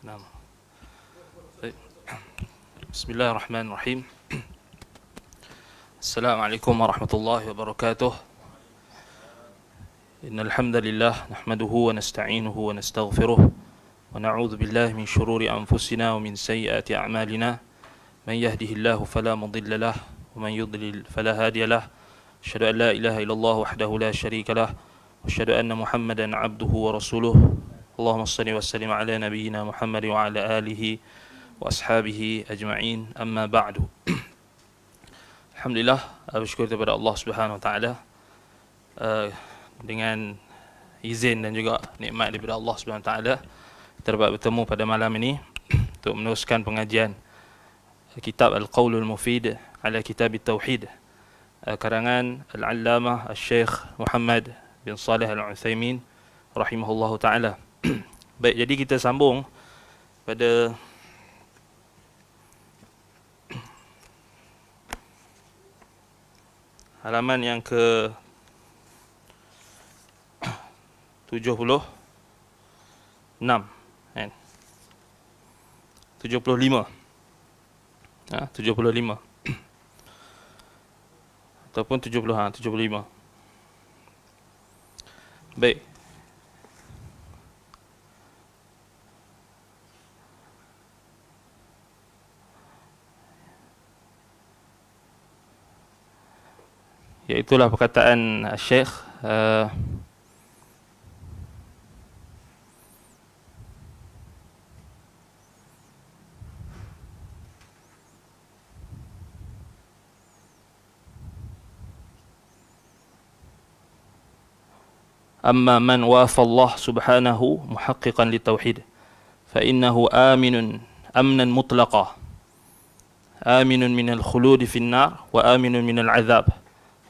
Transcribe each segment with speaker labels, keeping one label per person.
Speaker 1: Senang. Baik. Bismillahirrahmanirrahim. Assalamualaikum warahmatullahi wabarakatuh. Innal hamdalillah nahmaduhu wa nasta'inuhu wa nastaghfiruh wa na'udzu billahi min shururi anfusina wa min sayyiati a'malina. Man yahdihillahu fala mudilla lahu wa man yudlil fala hadiya lahu. Asyhadu an la ilaha illallah wahdahu la syarika lahu wa asyhadu anna Muhammadan 'abduhu wa rasuluh. Allahumma shalli wa sallim ala nabiyyina Muhammad wa ala alihi wa ashabihi ajma'in. Amma ba'du. Alhamdulillah, bersyukur kepada Allah Subhanahu wa taala dengan izin dan juga nikmat daripada Allah Subhanahu wa taala kita dapat bertemu pada malam ini untuk meneruskan pengajian kitab Al-Qaulul Mufid ala Kitab At-Tauhid karangan Al-Allamah Al-Syekh Muhammad bin Salih Al-Utsaimin rahimahullahu taala. Baik, jadi kita sambung pada halaman yang ke 76 kan? 75 75 ataupun 75. Baik, iaitulah perkataan Syekh أما من وافى الله سبحانه محققا للتوحيد فإنه آمن أمنا مطلقا آمن من الخلود في النار وآمن من العذاب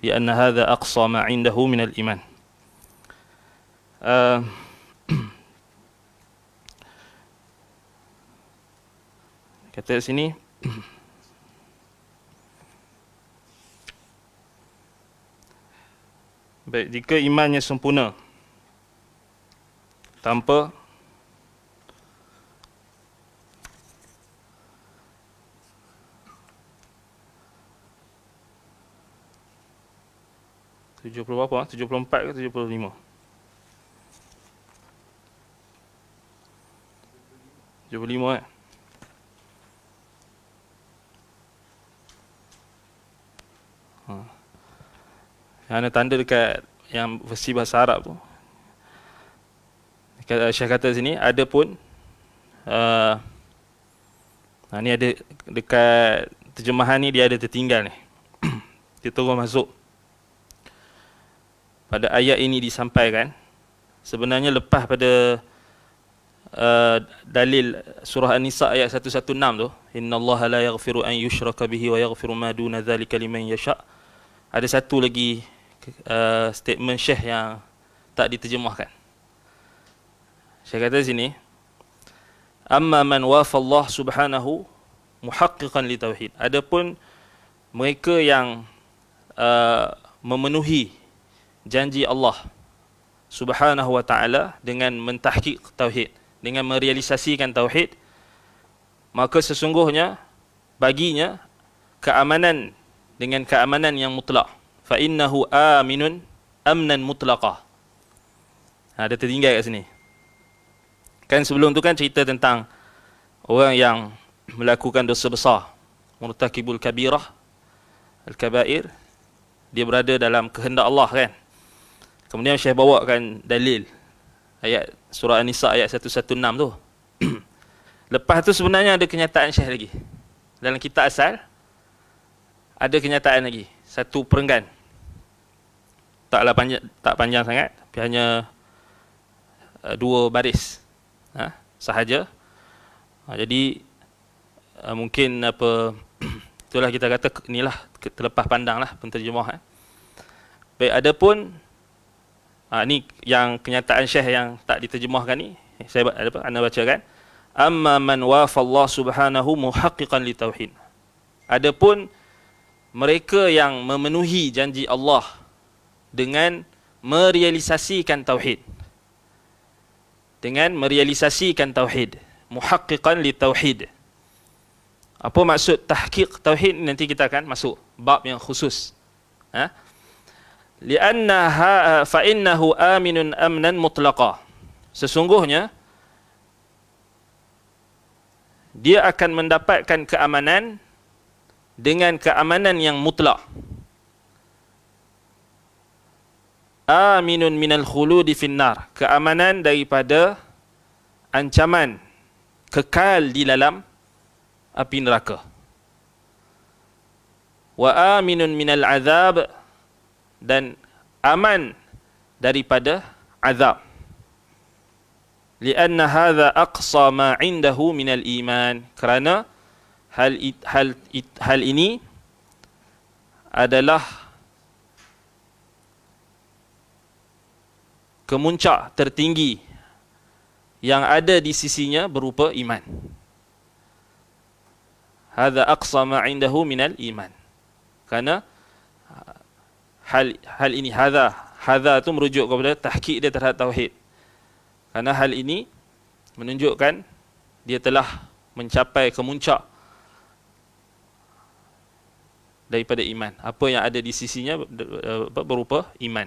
Speaker 1: لأن هذا أقصى ما عنده من الإيمان. Kata sini baik, jika imannya sempurna tanpa tujuh puluh berapa? 74 ke 75? 75 kan? Yang ada tanda dekat yang versi bahasa Arab tu. Syekh kata sini ada pun ni ada dekat terjemahan ni dia ada tertinggal ni. Dia terus masuk pada ayat ini disampaikan sebenarnya lepas pada dalil surah An-Nisa ayat 116 tu, innallaha la yaghfiru an yushraka bihi wa yaghfiru ma duna dzalika liman yasha. Ada satu lagi statement Syekh yang tak diterjemahkan. Syekh kata sini, amma man wafa Allah subhanahu muhaqqiqan li tauhid. Adapun mereka yang memenuhi janji Allah subhanahu wa ta'ala dengan mentahqiq tauhid, dengan merealisasikan tauhid, maka sesungguhnya baginya keamanan dengan keamanan yang mutlak. Fa innahu aminun amnan mutlaqah. Ada tertinggal kat sini. Kan sebelum tu kan cerita tentang orang yang melakukan dosa besar, murtakibul kabirah, al-kabair, dia berada dalam kehendak Allah kan. Kemudian Syekh bawakan dalil ayat surah An-Nisa ayat 116 tu. Lepas tu sebenarnya ada kenyataan Syekh lagi. Dalam kitab asal ada kenyataan lagi, satu perenggan. Taklah tak panjang sangat, tapi hanya 2 baris sahaja. Jadi mungkin itulah kita kata inilah terlepas pandanglah penterjemah. Baik, adapun ni yang kenyataan Syekh yang tak diterjemahkan ni, saya anda bacakan. Amma man wafa Allah subhanahu muhaqqiqan li tauhid. Adapun mereka yang memenuhi janji Allah dengan merealisasikan tauhid. Dengan merealisasikan tauhid. muhaqqiqan li tauhid. Apa maksud tahqiq tauhid? Nanti kita akan masuk bab yang khusus. Li'annaha fa innahu aminun amnan mutlaqa. Sesungguhnya dia akan mendapatkan keamanan dengan keamanan yang mutlak. Aminun minal khuludi finnar, keamanan daripada ancaman kekal di dalam api neraka. Wa aminun minal azab, dan aman daripada azab. Lianna hadha aqsa ma indahu minal iman, kerana hal ini adalah kemuncak tertinggi yang ada di sisinya berupa iman. Hadha aqsa ma indahu minal iman. Kerana hal ini, hadha tu merujuk kepada tahqiq dia terhadap tauhid. Kerana hal ini menunjukkan dia telah mencapai kemuncak daripada iman. Apa yang ada di sisinya berupa iman.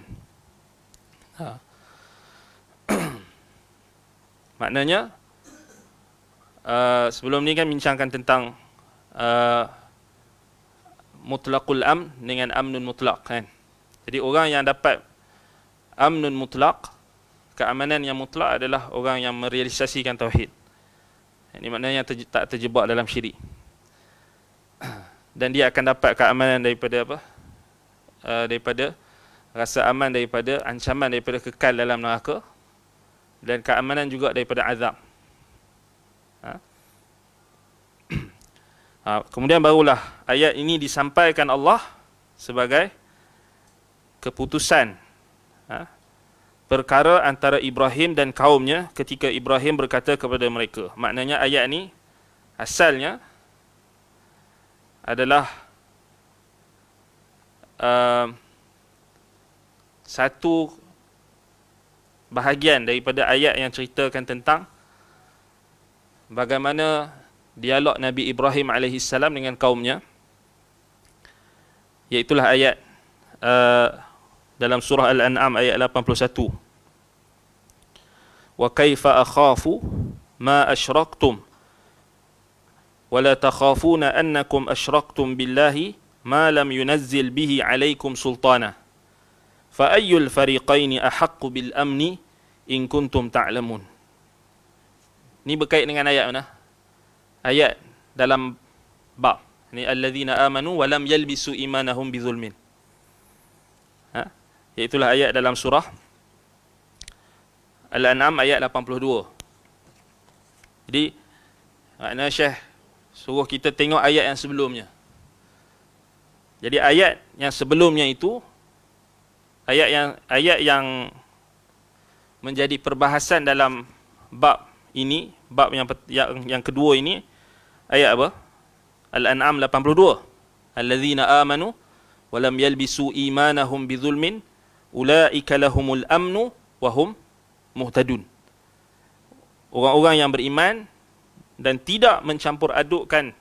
Speaker 1: Maknanya sebelum ni kan bincangkan tentang mutlaqul amn dengan amnun mutlaq kan. Jadi orang yang dapat amnun mutlaq, keamanan yang mutlak, adalah orang yang merealisasikan tauhid. Ini maknanya tak terjebak dalam syirik. Dan dia akan dapat keamanan daripada apa? Daripada rasa aman daripada ancaman daripada kekal dalam neraka, dan keamanan juga daripada azab. Kemudian barulah ayat ini disampaikan Allah sebagai keputusan perkara antara Ibrahim dan kaumnya ketika Ibrahim berkata kepada mereka. Maknanya ayat ni asalnya adalah satu bahagian daripada ayat yang ceritakan tentang bagaimana dialog Nabi Ibrahim AS dengan kaumnya, iaitulah ayat dalam surah Al-An'am ayat 81. Wa kaifa akhafu ma asyraktum wa la takhafuna annakum asyraktum billahi ma lam yunazzil bihi alaikum sultana fa ayyul fariqaini ahaqqu bil amni in kuntum ta'lamun. Ni berkait dengan ayat mana? Ayat dalam bab ni, alladzina amanu wa lam yalbisu imanahum bizulmin. Iaitulah ayat dalam surah Al-An'am ayat 82. Jadi makna Syekh suruh kita tengok ayat yang sebelumnya. Jadi ayat yang sebelumnya itu ayat yang menjadi perbahasan dalam bab ini, bab yang kedua ini, ayat apa? Al-An'am 82. Alladzina amanu wa lam yalbisu imanahum bizulmin ulaika lahumul amnu wa hum muhtadun. Orang-orang yang beriman dan tidak mencampur adukkan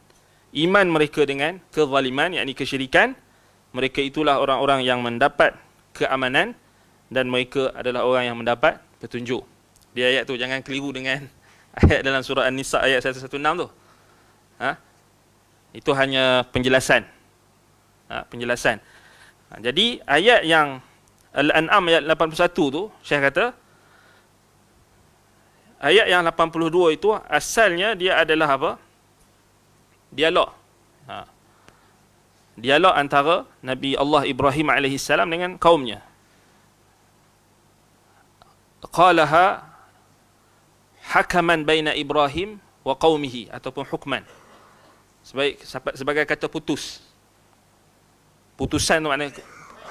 Speaker 1: iman mereka dengan kezaliman, yakni kesyirikan, mereka itulah orang-orang yang mendapat keamanan dan mereka adalah orang yang mendapat petunjuk. Di ayat tu jangan keliru dengan ayat dalam surah An-Nisa ayat 116 tu. Itu hanya penjelasan. Penjelasan. Jadi ayat yang Al-An'am ayat 81 tu, Syekh kata ayat yang 82 itu asalnya dia adalah apa? Dialog. Dialog antara Nabi Allah Ibrahim AS dengan kaumnya. Qalaha hakaman baina Ibrahim wa qaumihi, ataupun hukman. Sebagai kata putus. Putusan tu maknanya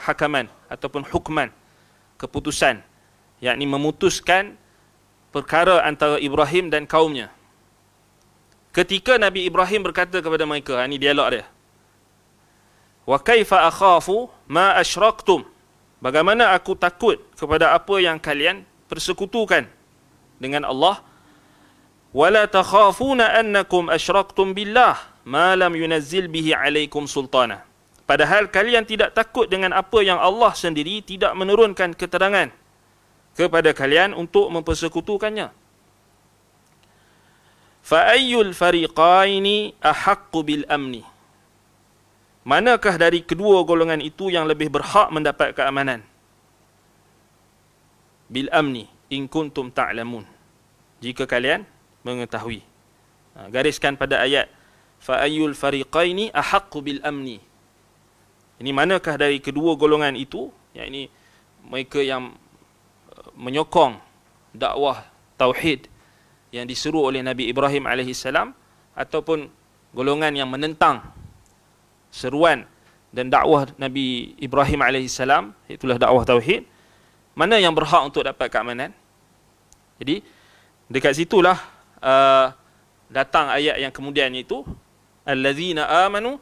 Speaker 1: hakaman ataupun hukman, keputusan, yakni memutuskan perkara antara Ibrahim dan kaumnya. Ketika Nabi Ibrahim berkata kepada mereka, ini dialog dia. Wa kaifa akhafu ma asyraktum, bagaimana aku takut kepada apa yang kalian persekutukan dengan Allah. wala takhafuna annakum asyraktum billah ma lam yunazzil bihi alaikum sultana. Padahal kalian tidak takut dengan apa yang Allah sendiri tidak menurunkan keterangan kepada kalian untuk mempersekutukannya. Fa ayyul fariqaini ahaqqu bil amni. Manakah dari kedua golongan itu yang lebih berhak mendapat keamanan? Bil amni in kuntum ta'lamun. Jika kalian mengetahui. Gariskan pada ayat fa ayyul fariqaini ahaqqu bil amni. Ini manakah dari kedua golongan itu, yakni mereka yang menyokong dakwah tauhid yang disuruh oleh Nabi Ibrahim alaihissalam, ataupun golongan yang menentang seruan dan dakwah Nabi Ibrahim alaihissalam, itulah dakwah tauhid, mana yang berhak untuk dapat keamanan? Jadi dekat situlah datang ayat yang kemudian itu, allazina amanu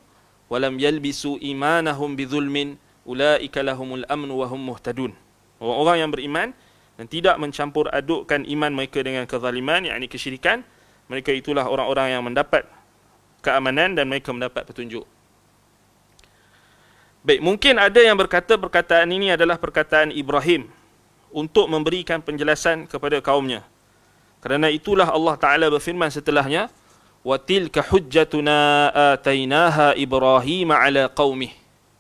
Speaker 1: wa lam yalbisu imanahum bidzulmin ulaika lahumul amnu wa hum muhtadun. Orang-orang yang beriman dan tidak mencampur adukkan iman mereka dengan kezaliman, yakni kesyirikan, mereka itulah orang-orang yang mendapat keamanan dan mereka mendapat petunjuk. Baik, mungkin ada yang berkata perkataan ini adalah perkataan Ibrahim untuk memberikan penjelasan kepada kaumnya. Kerana itulah Allah Ta'ala berfirman setelahnya, وَتِلْكَ حُجَّتُنَا آتَيْنَاهَا إِبْرَاهِيمَ عَلَى قَوْمِهِ.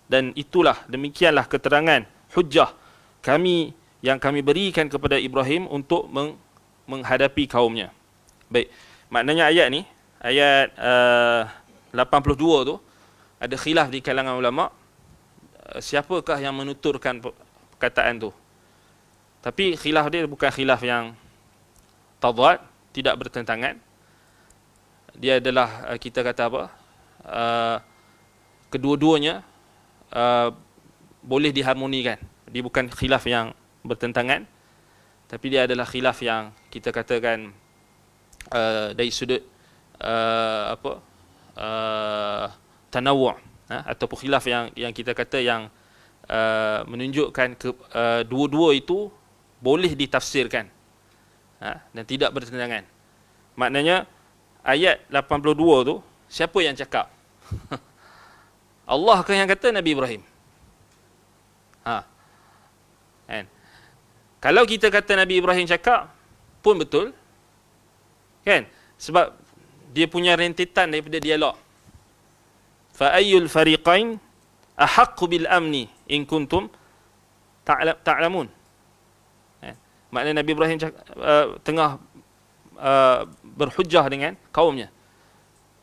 Speaker 1: Dan itulah, demikianlah keterangan, hujjah kami yang kami berikan kepada Ibrahim untuk menghadapi kaumnya. Baik, maknanya ayat ni, ayat 82 tu, ada khilaf di kalangan ulama, siapakah yang menuturkan perkataan tu. Tapi khilaf dia bukan khilaf yang tadad, tidak bertentangan. Dia adalah, kita kata apa, kedua-duanya boleh diharmonikan. Dia bukan khilaf yang bertentangan, tapi dia adalah khilaf yang kita katakan dari sudut tanawu', ataupun khilaf yang kita kata yang menunjukkan dua-dua itu boleh ditafsirkan dan tidak bertentangan. Maknanya ayat 82 tu, siapa yang cakap? Allah ke yang kata Nabi Ibrahim? Kan? Kalau kita kata Nabi Ibrahim cakap pun betul, kan? Sebab dia punya rentetan daripada dialog. Fa ayyul fariqain ahaqqu bil amni in kuntum ta'lamun. Maknanya Nabi Ibrahim tengah berhujjah dengan kaumnya.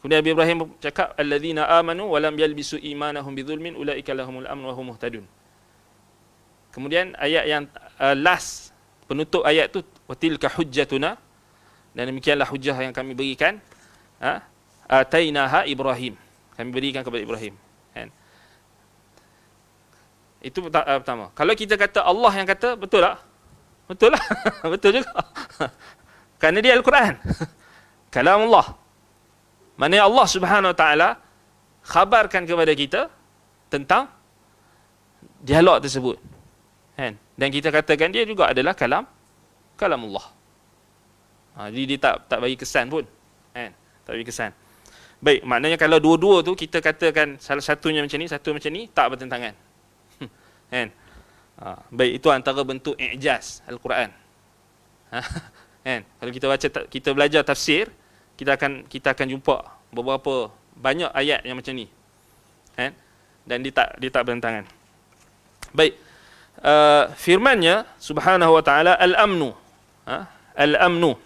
Speaker 1: Kemudian Nabi Ibrahim cakap, alladzina amanu wa lam yalbisu imanahum bidzulmin ulaika lahumul amnu wa hum muhtadun. Kemudian ayat yang last, penutup ayat tu, watilka hujjatuna, dan demikianlah hujjah yang kami berikan, atainaha Ibrahim, kami berikan kepada Ibrahim. Kan? Itu pertama. Kalau kita kata Allah yang kata, betul tak? Betul lah. Betul juga. Kerana dia Al-Quran. Kalam Allah. Maknanya Allah Subhanahu Wa Taala khabarkan kepada kita tentang dialog tersebut. Kan? Dan kita katakan dia juga adalah kalam Allah. Jadi dia tak bagi kesan pun. Kan? Tak bagi kesan. Baik, maknanya kalau dua-dua tu kita katakan salah satunya macam ni, satu macam ni, tak bertentangan. Kan? Baik, itu antara bentuk i'jaz Al-Quran. Kan? Kalau kita baca, kita belajar tafsir, kita akan jumpa beberapa banyak ayat yang macam ni. Kan? Dan dia tak bertentangan. Baik. Firman-Nya Subhanahu wa taala al-amnu. Al-amnu.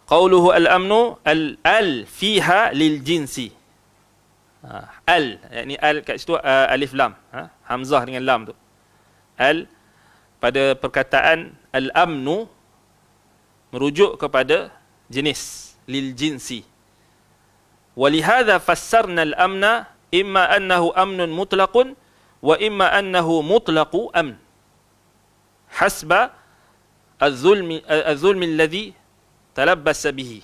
Speaker 1: Qauluhu al-amnu al fiha lil jinsi. Yakni al kat situ alif lam, hamzah dengan lam tu. Al pada perkataan al-amnu merujuk kepada jenis, lil jinsi. Walihadza fassarna al-amna imma annahu amnun mutlaqun wa imma annahu mutlaqu amn hasba az-zulmi alladhi talabbasa bihi.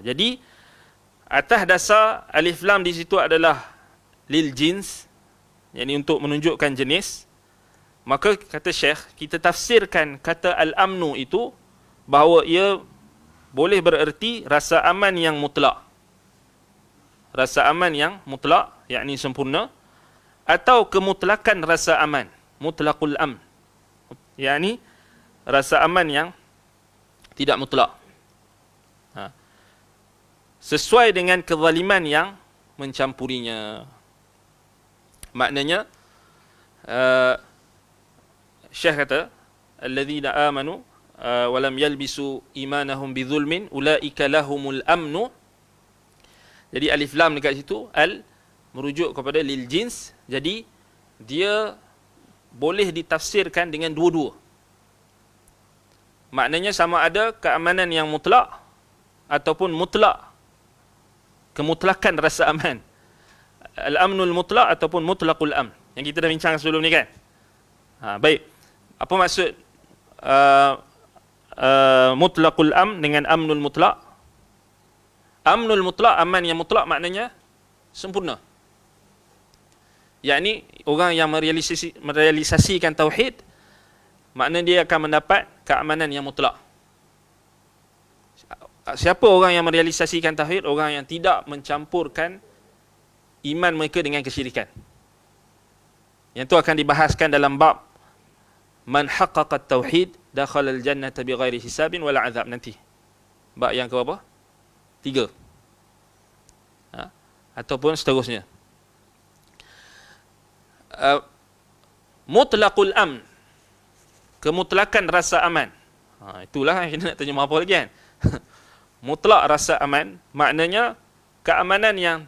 Speaker 1: Jadi atas dasar alif lam di situ adalah lil jins, yakni untuk menunjukkan jenis, maka kata Syekh, kita tafsirkan kata al-amnu itu bahawa ia boleh bererti rasa aman yang mutlak. Rasa aman yang mutlak, yakni sempurna, atau kemutlakan rasa aman, mutlaqul amn, yakni rasa aman yang tidak mutlak. Sesuai dengan kezaliman yang mencampurinya. Maknanya Syekh kata, alladzina amanu wa lam yalbisu imanahum bidzulmin ulaika lahumul amnu. Jadi alif lam dekat situ al merujuk kepada lil jins. Jadi dia boleh ditafsirkan dengan dua-dua. Maknanya sama ada keamanan yang mutlak ataupun mutlak, kemutlakan rasa aman. Al-amnul mutlak ataupun mutlaqul amn, yang kita dah bincang sebelum ni kan. Baik. Apa maksud mutlaqul amn dengan amnul mutlak? Amnul mutlak, aman yang mutlak maknanya sempurna. Yakni orang yang merealisasikan tauhid, maknanya dia akan mendapat keamanan yang mutlak. Siapa orang yang merealisasikan tauhid? Orang yang tidak mencampurkan iman mereka dengan kesyirikan. Yang itu akan dibahaskan dalam bab man haqqaqa tauhid dakhala al-jannata bighairi hisabin wala azab nanti. Bab yang ke berapa? 3. Ataupun seterusnya. Mutlaqul amn, kemutlakan rasa aman. Itulah yang kita nak terjemah apa lagi kan. Mutlak rasa aman maknanya keamanan yang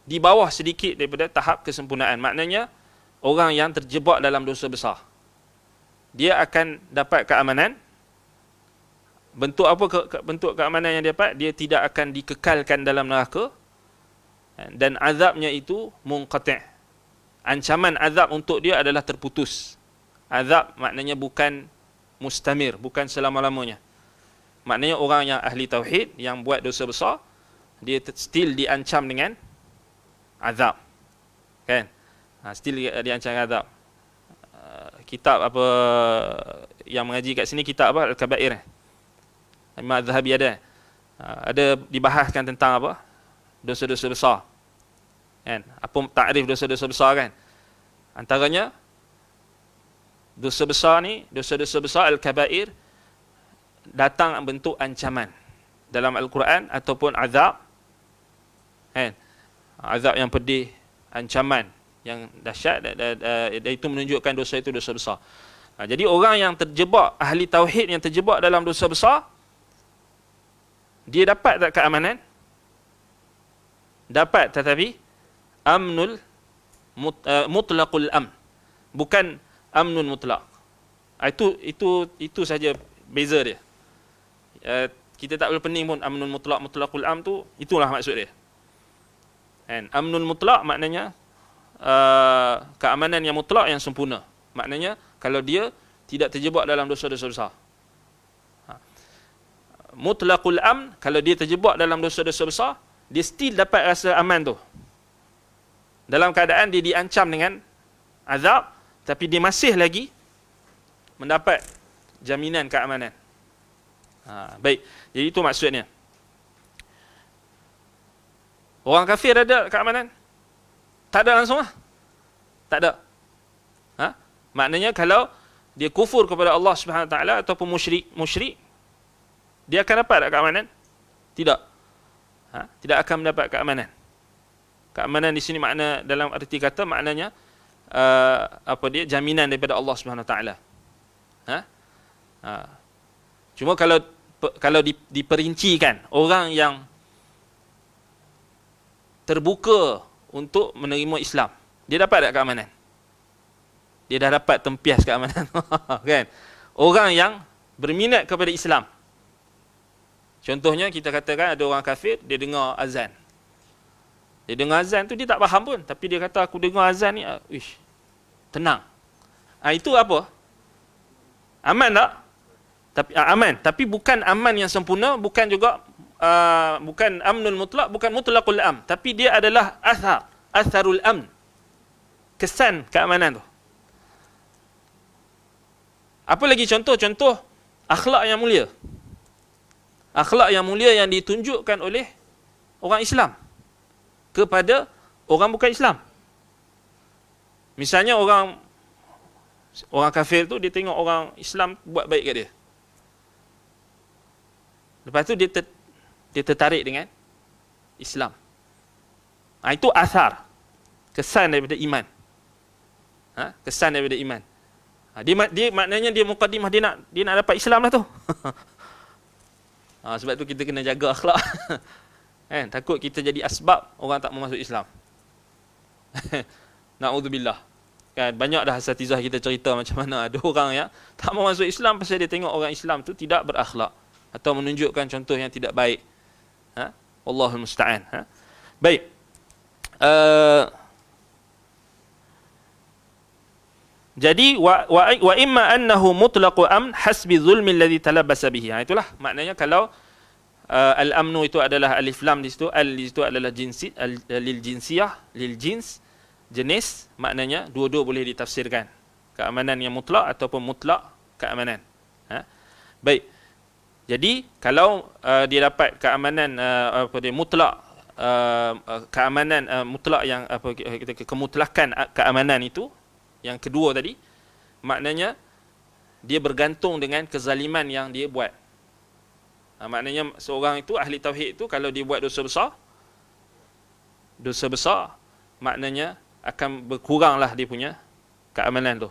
Speaker 1: di bawah sedikit daripada tahap kesempurnaan. Maknanya orang yang terjebak dalam dosa besar, dia akan dapat keamanan. Bentuk apa bentuk keamanan yang dia dapat? Dia tidak akan dikekalkan dalam neraka, dan azabnya itu munqati'. Ancaman azab untuk dia adalah terputus. Azab maknanya bukan mustamir, bukan selama-lamanya. Maknanya orang yang ahli tauhid, yang buat dosa besar, dia still diancam dengan azab. Kan? Still diancam azab. Kitab apa yang mengaji kat sini, kitab apa? Al-Kabair. Imam Az-Zahabi ada. Ada dibahaskan tentang apa? Dosa-dosa besar. Kan? Apa takrif dosa-dosa besar kan? Antaranya dosa besar ni, dosa-dosa besar al-kabair datang bentuk ancaman dalam Al-Quran ataupun azab. Kan? Azab yang pedih, ancaman yang dahsyat, dan itu menunjukkan dosa itu dosa besar. Jadi orang yang terjebak, ahli tauhid yang terjebak dalam dosa besar, dia dapat tak keamanan? Dapat, tetapi amnul mutlaqul amn, bukan amnun mutlaq. Itu saja beza dia. Kita tak perlu pening pun amnun mutlaq, mutlaqul amn tu, itulah maksud dia. And amnun mutlaq maknanya keamanan yang mutlak yang sempurna. Maknanya kalau dia tidak terjebak dalam dosa-dosa besar. Mutlaqul amn, kalau dia terjebak dalam dosa-dosa besar, dia still dapat rasa aman tu. Dalam keadaan dia diancam dengan azab, tapi dia masih lagi mendapat jaminan keamanan. Baik, jadi itu maksudnya. Orang kafir ada keamanan? Tak ada langsung lah. Tak ada. Maknanya kalau dia kufur kepada Allah Subhanahu Wa Taala ataupun musyrik, dia akan dapat tak keamanan? Tidak. Tidak akan mendapat keamanan. Keamanan di sini makna dalam arti kata maknanya jaminan daripada Allah Subhanahu Wa Taala. Cuma kalau diperincikan, orang yang terbuka untuk menerima Islam, dia dapat tak keamanan? Dia dah dapat tempias keamanan. Kan? Orang yang berminat kepada Islam, contohnya kita katakan ada orang kafir, dia dengar azan. Dia dengar azan tu dia tak faham pun, tapi dia kata aku dengar azan ni, tenang. Itu apa? Aman tak? Tapi aman, tapi bukan aman yang sempurna, bukan juga bukan amnul mutlak, bukan mutlaqul amn, tapi dia adalah atharul amn, kesan keamanan tu. Apa lagi contoh akhlak yang mulia? Akhlak yang mulia yang ditunjukkan oleh orang Islam kepada orang bukan Islam. Misalnya orang kafir tu, dia tengok orang Islam buat baik kat dia. Lepas tu dia tertarik dengan Islam. Itu athar, kesan daripada iman. Kesan daripada iman. Dia maknanya dia mukadimah, dia nak dapat Islam lah tu. Sebab tu kita kena jaga akhlak. Takut kita jadi asbab orang tak mau masuk Islam. Na'udzubillah. Banyak dah asatizah kita cerita macam mana ada orang yang tak mau masuk Islam pasal dia tengok orang Islam tu tidak berakhlak atau menunjukkan contoh yang tidak baik. Wallahul musta'an. Baik. Jadi wa imma annahu mutlaqu amn hasbi zulmi alladhi talabasa bihi. Itulah maknanya kalau al-amnu itu adalah alif lam di situ, di situ adalah jinsi lil jinsiyah, lil jins, jenis, maknanya dua-dua boleh ditafsirkan. Keamanan yang mutlak ataupun mutlak keamanan. Baik. Jadi kalau dia dapat keamanan mutlak, keamanan mutlak yang kemutlakan keamanan itu, yang kedua tadi, maknanya dia bergantung dengan kezaliman yang dia buat. Maknanya seorang itu, ahli tauhid itu, kalau dia buat dosa besar, maknanya akan berkuranglah dia punya keamanan tu.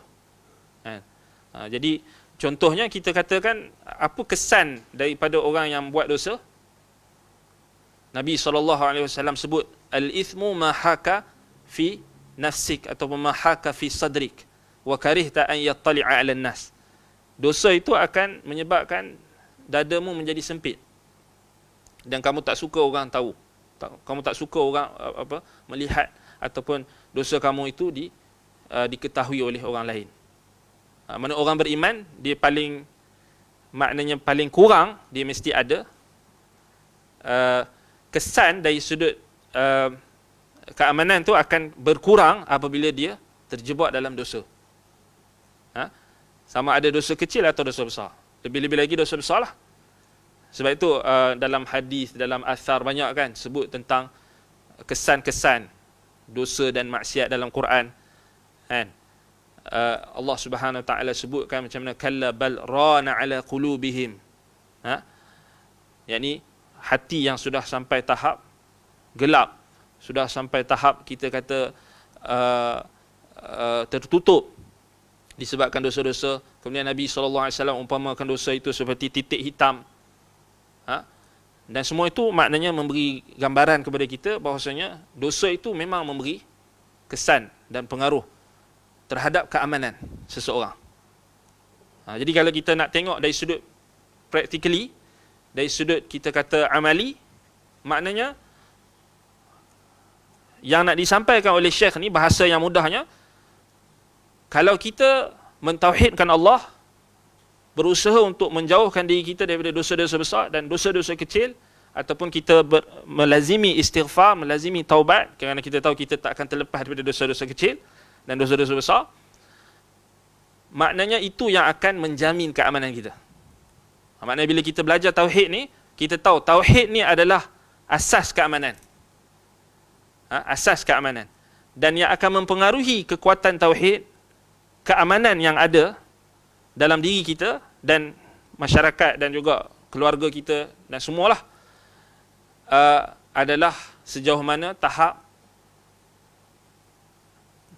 Speaker 1: Jadi contohnya kita katakan, apa kesan daripada orang yang buat dosa? Nabi SAW sebut, al-ithmu ma haka fi nafsik ataupun ma haka fi sadrik wa karihta an yattali'a 'alan nas. Dosa itu akan menyebabkan dadamu menjadi sempit dan kamu tak suka orang tahu. Kamu tak suka orang melihat ataupun dosa kamu itu diketahui oleh orang lain. Mana orang beriman, dia maknanya paling kurang dia mesti ada kesan dari sudut keamanan tu akan berkurang apabila dia terjebak dalam dosa. Sama ada dosa kecil atau dosa besar. Lebih-lebih lagi dosa besar lah. Sebab itu dalam hadis, dalam asar banyak kan sebut tentang kesan-kesan dosa dan maksiat dalam Quran. Allah Subhanahu Wa Taala sebutkan macam mana, kalla bal rana ala qulubihim. Yakni hati yang sudah sampai tahap gelap, sudah sampai tahap kita kata tertutup disebabkan dosa-dosa. Kemudian Nabi SAW umpamakan dosa itu seperti titik hitam. Dan semua itu maknanya memberi gambaran kepada kita bahawasanya dosa itu memang memberi kesan dan pengaruh terhadap keamanan seseorang. Jadi kalau kita nak tengok dari sudut practically, dari sudut kita kata amali, maknanya yang nak disampaikan oleh Syekh ni, bahasa yang mudahnya, kalau kita mentauhidkan Allah, berusaha untuk menjauhkan diri kita daripada dosa-dosa besar dan dosa-dosa kecil, ataupun kita melazimi istighfar, melazimi taubat, kerana kita tahu kita tak akan terlepas daripada dosa-dosa kecil dan dosa-dosa besar, maknanya itu yang akan menjamin keamanan kita. Maknanya bila kita belajar tauhid ni, kita tahu tauhid ni adalah asas keamanan. Asas keamanan. Dan yang akan mempengaruhi kekuatan tauhid, keamanan yang ada dalam diri kita dan masyarakat dan juga keluarga kita dan semualah, adalah sejauh mana tahap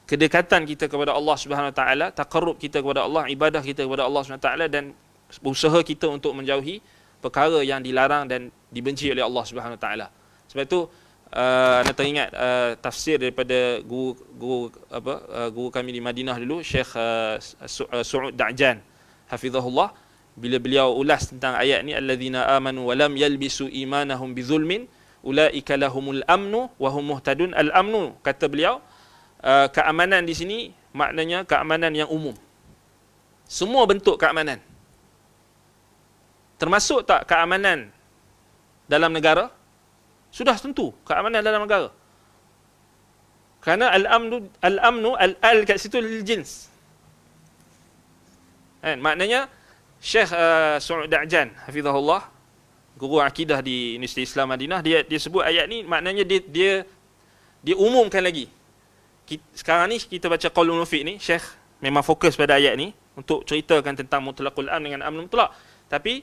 Speaker 1: kedekatan kita kepada Allah Subhanahu Wa Taala, taqarrub kita kepada Allah, ibadah kita kepada Allah Subhanahu Wa Taala, dan usaha kita untuk menjauhi perkara yang dilarang dan dibenci oleh Allah Subhanahu Wa Taala. Sebab itu anda teringat tafsir daripada guru kami di Madinah dulu, Syekh Su'ud Da'jan hafizahullah, bila beliau ulas tentang ayat ni, alladzina amanu wa lam yalbisu imanahum bizulmin ulaika lahumul amnu wa hum muhtadun. Al-amnu, kata beliau, keamanan di sini maknanya keamanan yang umum, semua bentuk keamanan. Termasuk tak keamanan dalam negara? Sudah tentu keamanan dalam negara. Kerana al-amnu al kat situ lil jins. Maknanya Syekh Su'ud Da'jan hafizahullah guru akidah di Universiti Islam Madinah, dia sebut ayat ni maknanya dia umumkan lagi. Sekarang ni kita baca Qaulul Mufid ni, Syekh memang fokus pada ayat ni untuk ceritakan tentang mutlaqul amn dengan amn mutlaq. Tapi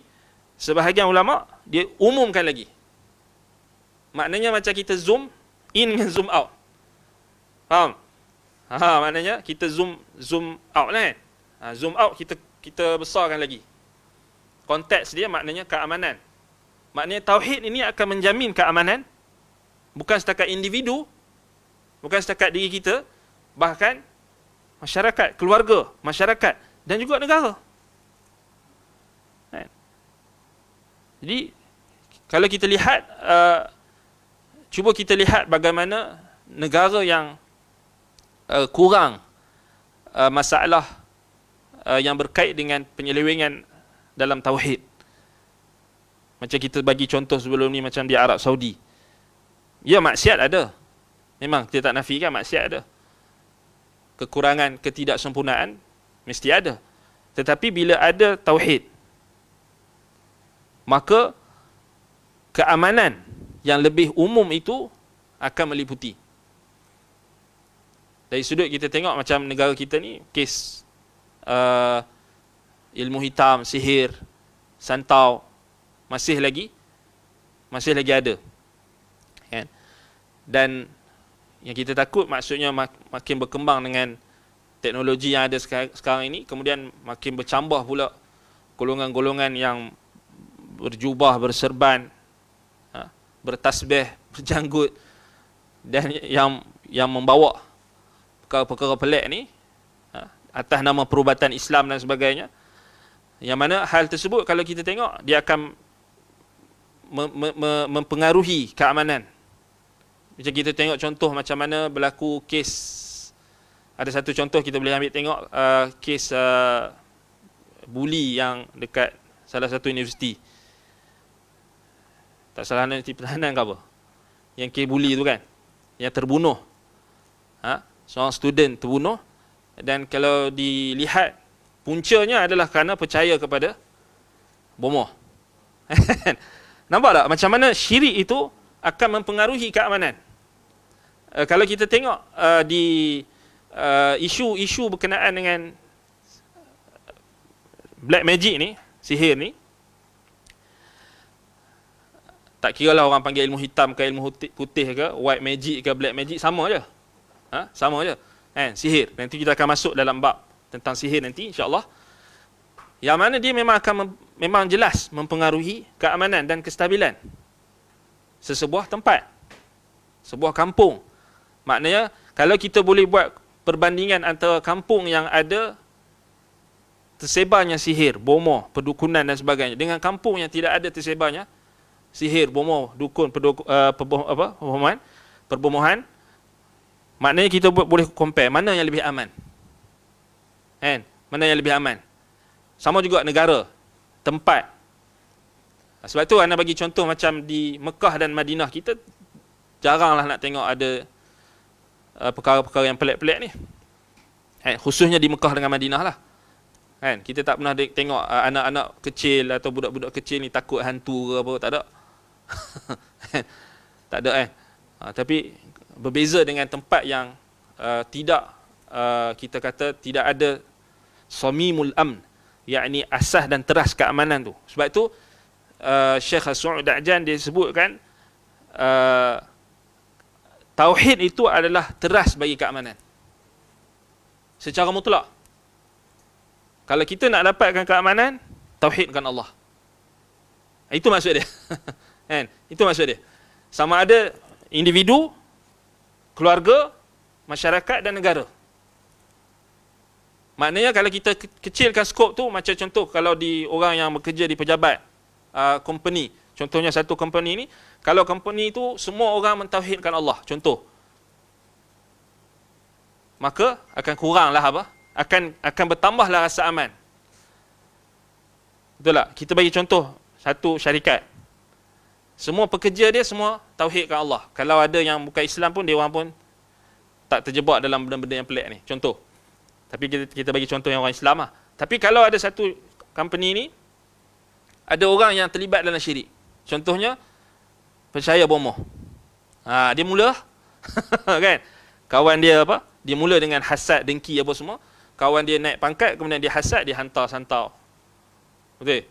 Speaker 1: sebahagian ulama dia umumkan lagi. Maknanya macam kita zoom in dengan zoom out. Faham? Maknanya kita zoom out lah kan. Zoom out kita besarkan lagi. Konteks dia maknanya keamanan. Maknanya tauhid ini akan menjamin keamanan bukan setakat individu, bukan setakat diri kita, bahkan masyarakat, keluarga, masyarakat dan juga negara. Jadi kalau kita lihat, cuba kita lihat bagaimana negara yang kurang masalah yang berkait dengan penyelewengan dalam tauhid. Macam kita bagi contoh sebelum ni, macam di Arab Saudi. Ya, maksiat ada. Memang kita tak nafikan maksiat ada. Kekurangan, ketidaksempurnaan mesti ada. Tetapi bila ada tauhid, maka keamanan yang lebih umum itu akan meliputi. Dari sudut kita tengok macam negara kita ni, kes ilmu hitam, sihir, santau masih lagi ada. Kan? Dan yang kita takut maksudnya makin berkembang dengan teknologi yang ada sekarang ini, kemudian makin bercambah pula golongan-golongan yang berjubah, berserban, bertasbih, berjanggut dan yang membawa perkara-perkara pelik ni atas nama perubatan Islam dan sebagainya. Yang mana hal tersebut kalau kita tengok, dia akan mempengaruhi keamanan. Macam kita tengok contoh macam mana berlaku kes, ada satu contoh kita boleh ambil tengok, kes buli yang dekat salah satu universiti. Tak salah universiti pertahanan ke apa, yang kes buli tu kan, yang terbunuh, seorang student terbunuh. Dan kalau dilihat, puncanya adalah kerana percaya kepada bomoh. Nampak tak macam mana syirik itu akan mempengaruhi keamanan? Kalau kita tengok di isu-isu berkenaan dengan black magic ni, sihir ni, tak kira lah orang panggil ilmu hitam ke ilmu putih ke, white magic ke black magic, sama je. Sama je. Sihir. Nanti kita akan masuk dalam bab tentang sihir nanti insya-Allah. Yang mana dia memang jelas mempengaruhi keamanan dan kestabilan sesebuah tempat, sebuah kampung. Maknanya kalau kita boleh buat perbandingan antara kampung yang ada tersebarnya sihir, bomoh, perdukunan dan sebagainya dengan kampung yang tidak ada tersebarnya sihir, bomoh, dukun, perbomohan, maknanya kita boleh compare mana yang lebih aman. Mana yang lebih aman? Sama juga negara, tempat. Sebab tu anda bagi contoh macam di Mekah dan Madinah, kita jaranglah nak tengok ada perkara-perkara yang pelik-pelik ni. Khususnya di Mekah dengan Madinah lah. Kita tak pernah tengok anak-anak kecil atau budak-budak kecil ni takut hantu ke apa, tak ada. Tak ada tapi berbeza dengan tempat yang tidak kita kata tidak ada samimul amn, yakni asas dan teras keamanan tu. Sebab tu Syekh As-Su'ud Da'jan dia sebutkan tauhid itu adalah teras bagi keamanan secara mutlak. Kalau kita nak dapatkan keamanan, tauhidkan Allah. Itu maksud dia. Itu maksud dia. Sama ada individu, keluarga, masyarakat dan negara. Maknanya kalau kita kecilkan skop tu, macam contoh kalau di orang yang bekerja di pejabat company, contohnya satu company ni, kalau company tu semua orang mentauhidkan Allah, contoh, maka akan kuranglah apa? Akan bertambahlah rasa aman. Betul tak? Kita bagi contoh satu syarikat, semua pekerja dia semua tauhidkan Allah. Kalau ada yang bukan Islam pun, dia orang pun tak terjebak dalam benda-benda yang pelik ni, contoh. Tapi kita bagi contoh yang orang Islam lah. Tapi kalau ada satu company ni, ada orang yang terlibat dalam syirik, Contohnya, percaya bomoh. Dia mula kan? Kawan dia apa? Dia mula dengan hasad, dengki apa semua. Kawan dia naik pangkat, kemudian dia hasad, dia hantar santau. Betul?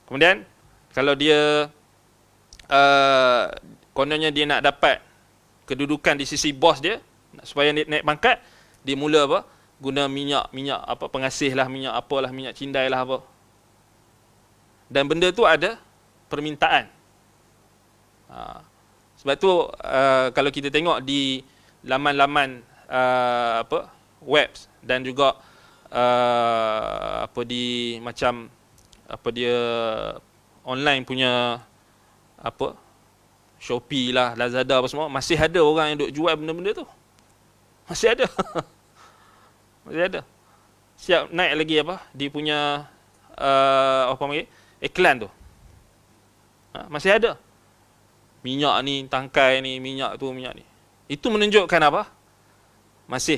Speaker 1: Kemudian, kalau dia kononnya dia nak dapat kedudukan di sisi bos dia, supaya dia naik pangkat, dia mula apa? Guna minyak apa, pengasih lah, minyak apalah, minyak cindai lah apa. Dan benda tu ada permintaan. Sebab tu kalau kita tengok di laman-laman webs dan juga di macam dia online punya Shopee lah, Lazada apa semua, masih ada orang yang duk jual benda-benda tu. Masih ada. Masih ada. Siap naik lagi dia punya iklan tu. Masih ada. Minyak ni, tangkai ni, minyak tu, minyak ni. Itu menunjukkan apa? Masih.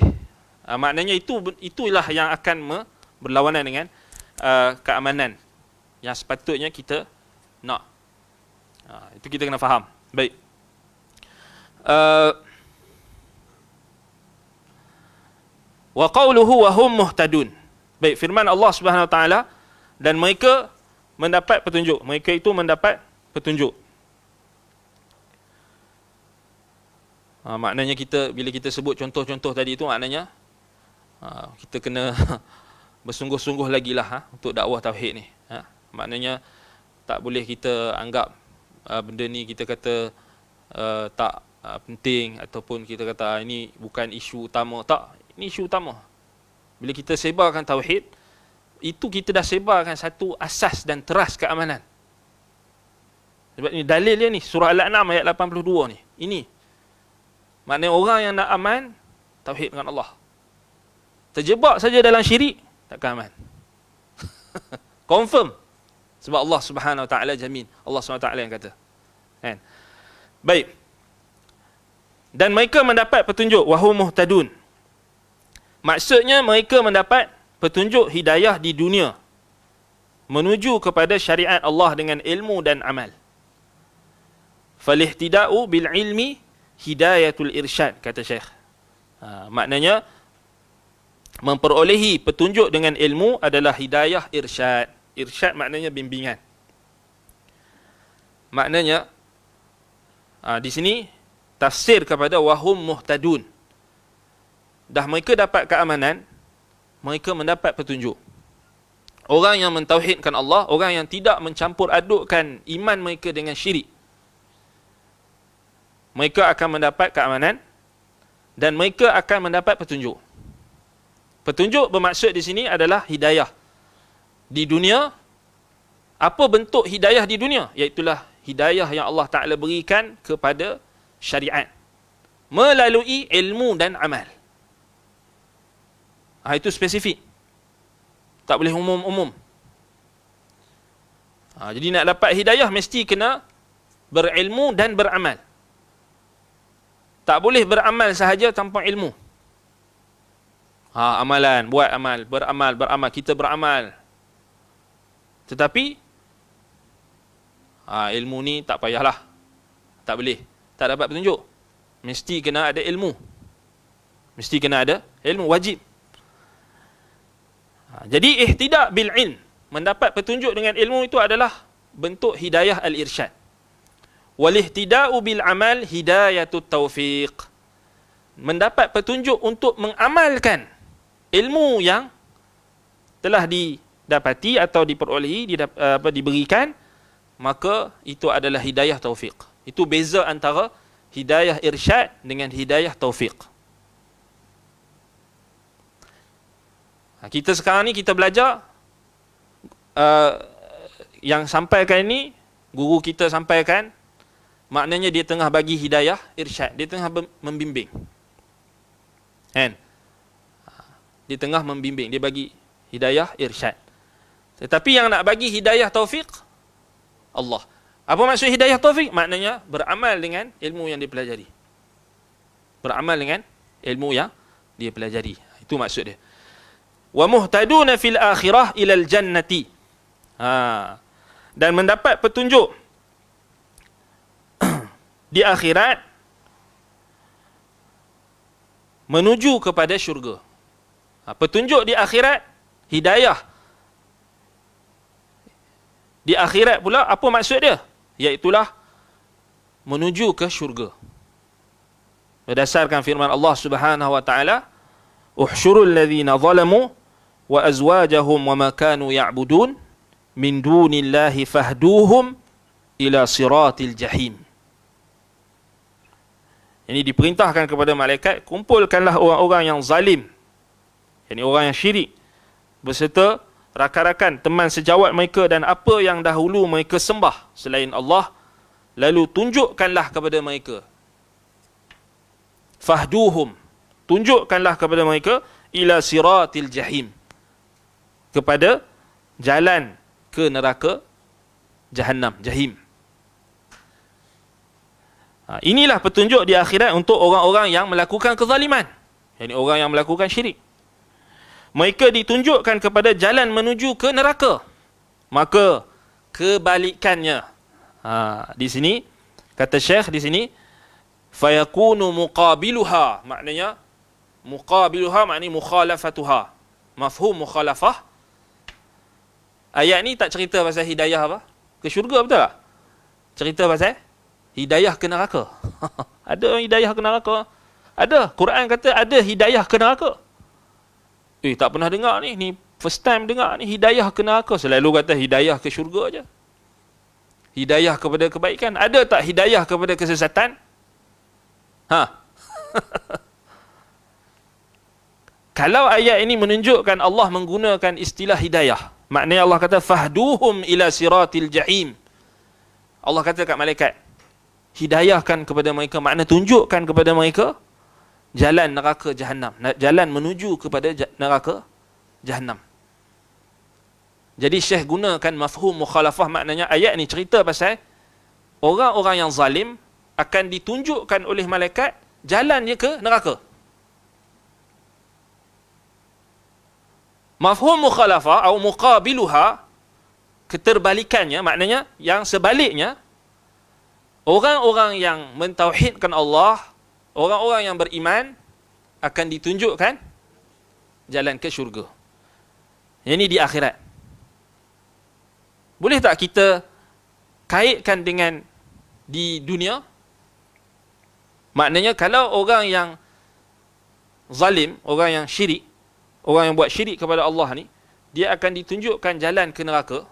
Speaker 1: Maknanya itulah yang akan berlawanan dengan keamanan yang sepatutnya kita nak. Itu kita kena faham. Baik. Wa qawluhu wa hum muhtadun. Baik, firman Allah Subhanahu wa taala, dan mereka mendapat petunjuk. Mereka itu mendapat petunjuk. Maknanya bila kita sebut contoh-contoh tadi itu, maknanya kita kena bersungguh-sungguh lagi lah untuk dakwah tauhid ni. Maknanya tak boleh kita anggap benda ni kita kata tak penting, ataupun kita kata ini bukan isu utama. Tak, ini isu utama. Bila kita sebarkan tauhid, itu kita dah sebarkan satu asas dan teras keamanan. Sebab ni dalil dia ni, surah Al-An'am ayat 82 ni. Ini maknanya orang yang nak aman, tauhid dengan Allah. Terjebak saja dalam syirik, takkan aman. Confirm. Sebab Allah Subhanahu wa taala jamin. Allah Subhanahu wa taala yang kata. Kan? Baik. Dan mereka mendapat petunjuk, wahum muhtadun. Maksudnya mereka mendapat petunjuk hidayah di dunia menuju kepada syariat Allah dengan ilmu dan amal. Falihtida'u bil ilmi hidayatul irsyad, kata Syekh. Maknanya memperolehi petunjuk dengan ilmu adalah hidayah irsyad. Irsyad maknanya bimbingan. Maknanya di sini tafsir kepada wahum muhtadun. Dah mereka dapat keamanan, mereka mendapat petunjuk. Orang yang mentauhidkan Allah, orang yang tidak mencampur adukkan iman mereka dengan syirik, mereka akan mendapat keamanan dan mereka akan mendapat petunjuk. Petunjuk bermaksud di sini adalah hidayah di dunia. Apa bentuk hidayah di dunia? Iaitulah hidayah yang Allah Ta'ala berikan kepada syariat melalui ilmu dan amal. Itu spesifik. Tak boleh umum-umum. Jadi nak dapat hidayah mesti kena berilmu dan beramal. Tak boleh beramal sahaja tanpa ilmu. Amalan, buat amal, beramal, kita beramal. Tetapi ilmu ni tak payahlah. Tak boleh. Tak dapat petunjuk. Mesti kena ada ilmu. Mesti kena ada ilmu, wajib. Jadi ihtidak bil ilm, mendapat petunjuk dengan ilmu itu adalah bentuk hidayah al-irsyad. Wal ihtida'u bil amal hidayatut taufiq. Mendapat petunjuk untuk mengamalkan ilmu yang telah didapati atau diperolehi, diberikan, maka itu adalah hidayah taufiq. Itu beza antara hidayah irsyad dengan hidayah taufiq. Kita sekarang ni kita belajar yang sampaikan ini, guru kita sampaikan, maknanya dia tengah bagi hidayah irsyad, dia tengah membimbing. Kan? Dia tengah membimbing, dia bagi hidayah irsyad. Tetapi yang nak bagi hidayah taufik, Allah. Apa maksud hidayah taufik? Maknanya beramal dengan ilmu yang dia pelajari. Beramal dengan ilmu yang dia pelajari. Itu maksud dia. Wa muhtaduna fil akhirah ilal jannati. Dan mendapat petunjuk di akhirat menuju kepada syurga. Petunjuk di akhirat, hidayah di akhirat pula, apa maksud dia? Iaitulah menuju ke syurga. Berdasarkan firman Allah Subhanahu wa taala, "Uhsyurul ladzina zalamu wa azwajahum wa ma kanu ya'budun min dunillahi fahduhum ila siratil jahim." Ini diperintahkan kepada malaikat, kumpulkanlah orang-orang yang zalim, yakni orang yang syirik, beserta rakan-rakan, teman sejawat mereka dan apa yang dahulu mereka sembah selain Allah, lalu tunjukkanlah kepada mereka. Fahduhum, tunjukkanlah kepada mereka ila siratil jahim, kepada jalan ke neraka Jahannam, Jahim. Inilah petunjuk di akhirat untuk orang-orang yang melakukan kezaliman, yakni orang yang melakukan syirik. Mereka ditunjukkan kepada jalan menuju ke neraka. Maka kebalikannya, di sini kata Syekh di sini, fayakunu muqabiluha, maknanya mukhalafatuha. Mafhum mukhalafah. Ayat ni tak cerita pasal hidayah apa? Ke syurga, betul tak? Cerita pasal hidayah ke neraka. Ada hidayah ke neraka? Ada. Quran kata ada hidayah ke neraka. Tak pernah dengar ni. Ni first time dengar ni hidayah ke neraka. Selalu kata hidayah ke syurga aja. Hidayah kepada kebaikan. Ada tak hidayah kepada kesesatan? Kalau ayat ini menunjukkan Allah menggunakan istilah hidayah, maknanya Allah kata fahduhum ila siratil jahim. Allah kata kat malaikat, hidayahkan kepada mereka, makna tunjukkan kepada mereka jalan neraka Jahannam, jalan menuju kepada neraka Jahannam. Jadi Syekh gunakan mafhum mukhalafah, maknanya ayat ni cerita pasal orang-orang yang zalim akan ditunjukkan oleh malaikat jalannya ke neraka. Mafhum mukhalafah atau muqabiluha, keterbalikannya, maknanya yang sebaliknya, orang-orang yang mentauhidkan Allah, orang-orang yang beriman akan ditunjukkan jalan ke syurga. Ini di akhirat. Boleh tak kita kaitkan dengan di dunia? Maknanya kalau orang yang zalim, orang yang syirik, orang yang buat syirik kepada Allah ni, dia akan ditunjukkan jalan ke neraka.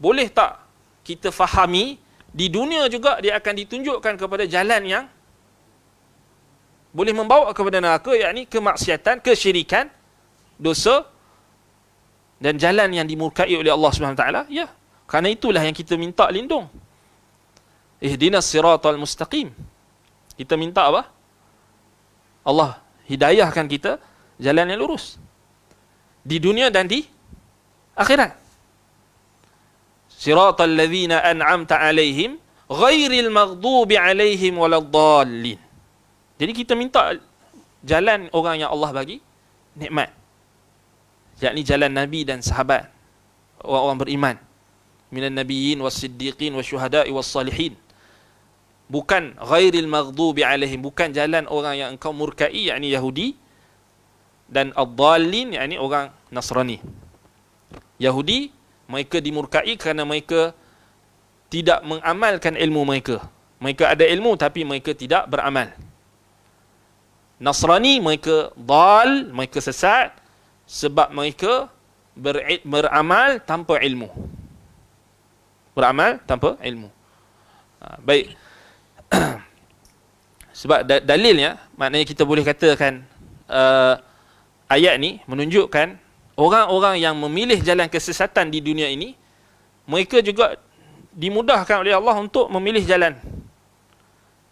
Speaker 1: Boleh tak kita fahami di dunia juga dia akan ditunjukkan kepada jalan yang boleh membawa kepada neraka, yakni kemaksiatan, kesyirikan, dosa dan jalan yang dimurkai oleh Allah Subhanahu Wa Taala? Ya, kerana itulah yang kita minta lindung. Ihdinas siratal mustaqim. Kita minta apa? Allah hidayahkan kita jalan yang lurus di dunia dan di akhirat. Siratal ladzina an'amta alaihim ghairil maghdubi alaihim waladdallin. Jadi kita minta jalan orang yang Allah bagi nikmat, yakni jalan Nabi dan sahabat, orang-orang beriman, minan nabiyyin was-siddiqin wasyuhada'i was-salihin. Bukan ghairil maghdubi alaihim, bukan jalan orang yang engkau murkai, yakni Yahudi, dan ad-dallin, yakni orang Nasrani. Yahudi, mereka dimurkai kerana mereka tidak mengamalkan ilmu mereka. Mereka ada ilmu tapi mereka tidak beramal. Nasrani, mereka dal, mereka sesat sebab mereka beramal tanpa ilmu. Beramal tanpa ilmu. Baik. Sebab dalilnya, maknanya kita boleh katakan ayat ni menunjukkan orang-orang yang memilih jalan kesesatan di dunia ini, mereka juga dimudahkan oleh Allah untuk memilih jalan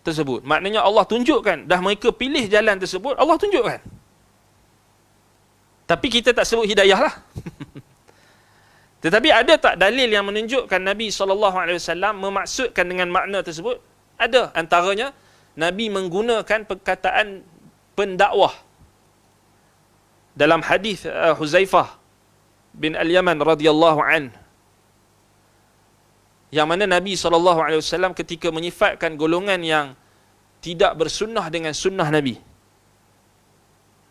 Speaker 1: tersebut. Maknanya Allah tunjukkan, dah mereka pilih jalan tersebut, Allah tunjukkan. Tapi kita tak sebut hidayah lah. Tetapi ada tak dalil yang menunjukkan Nabi SAW memaksudkan dengan makna tersebut? Ada. Antaranya, Nabi menggunakan perkataan pendakwah. Dalam hadis Huzaifah bin Al-Yaman radhiyallahu an, Yang mana Nabi SAW ketika menyifatkan golongan yang tidak bersunnah dengan sunnah Nabi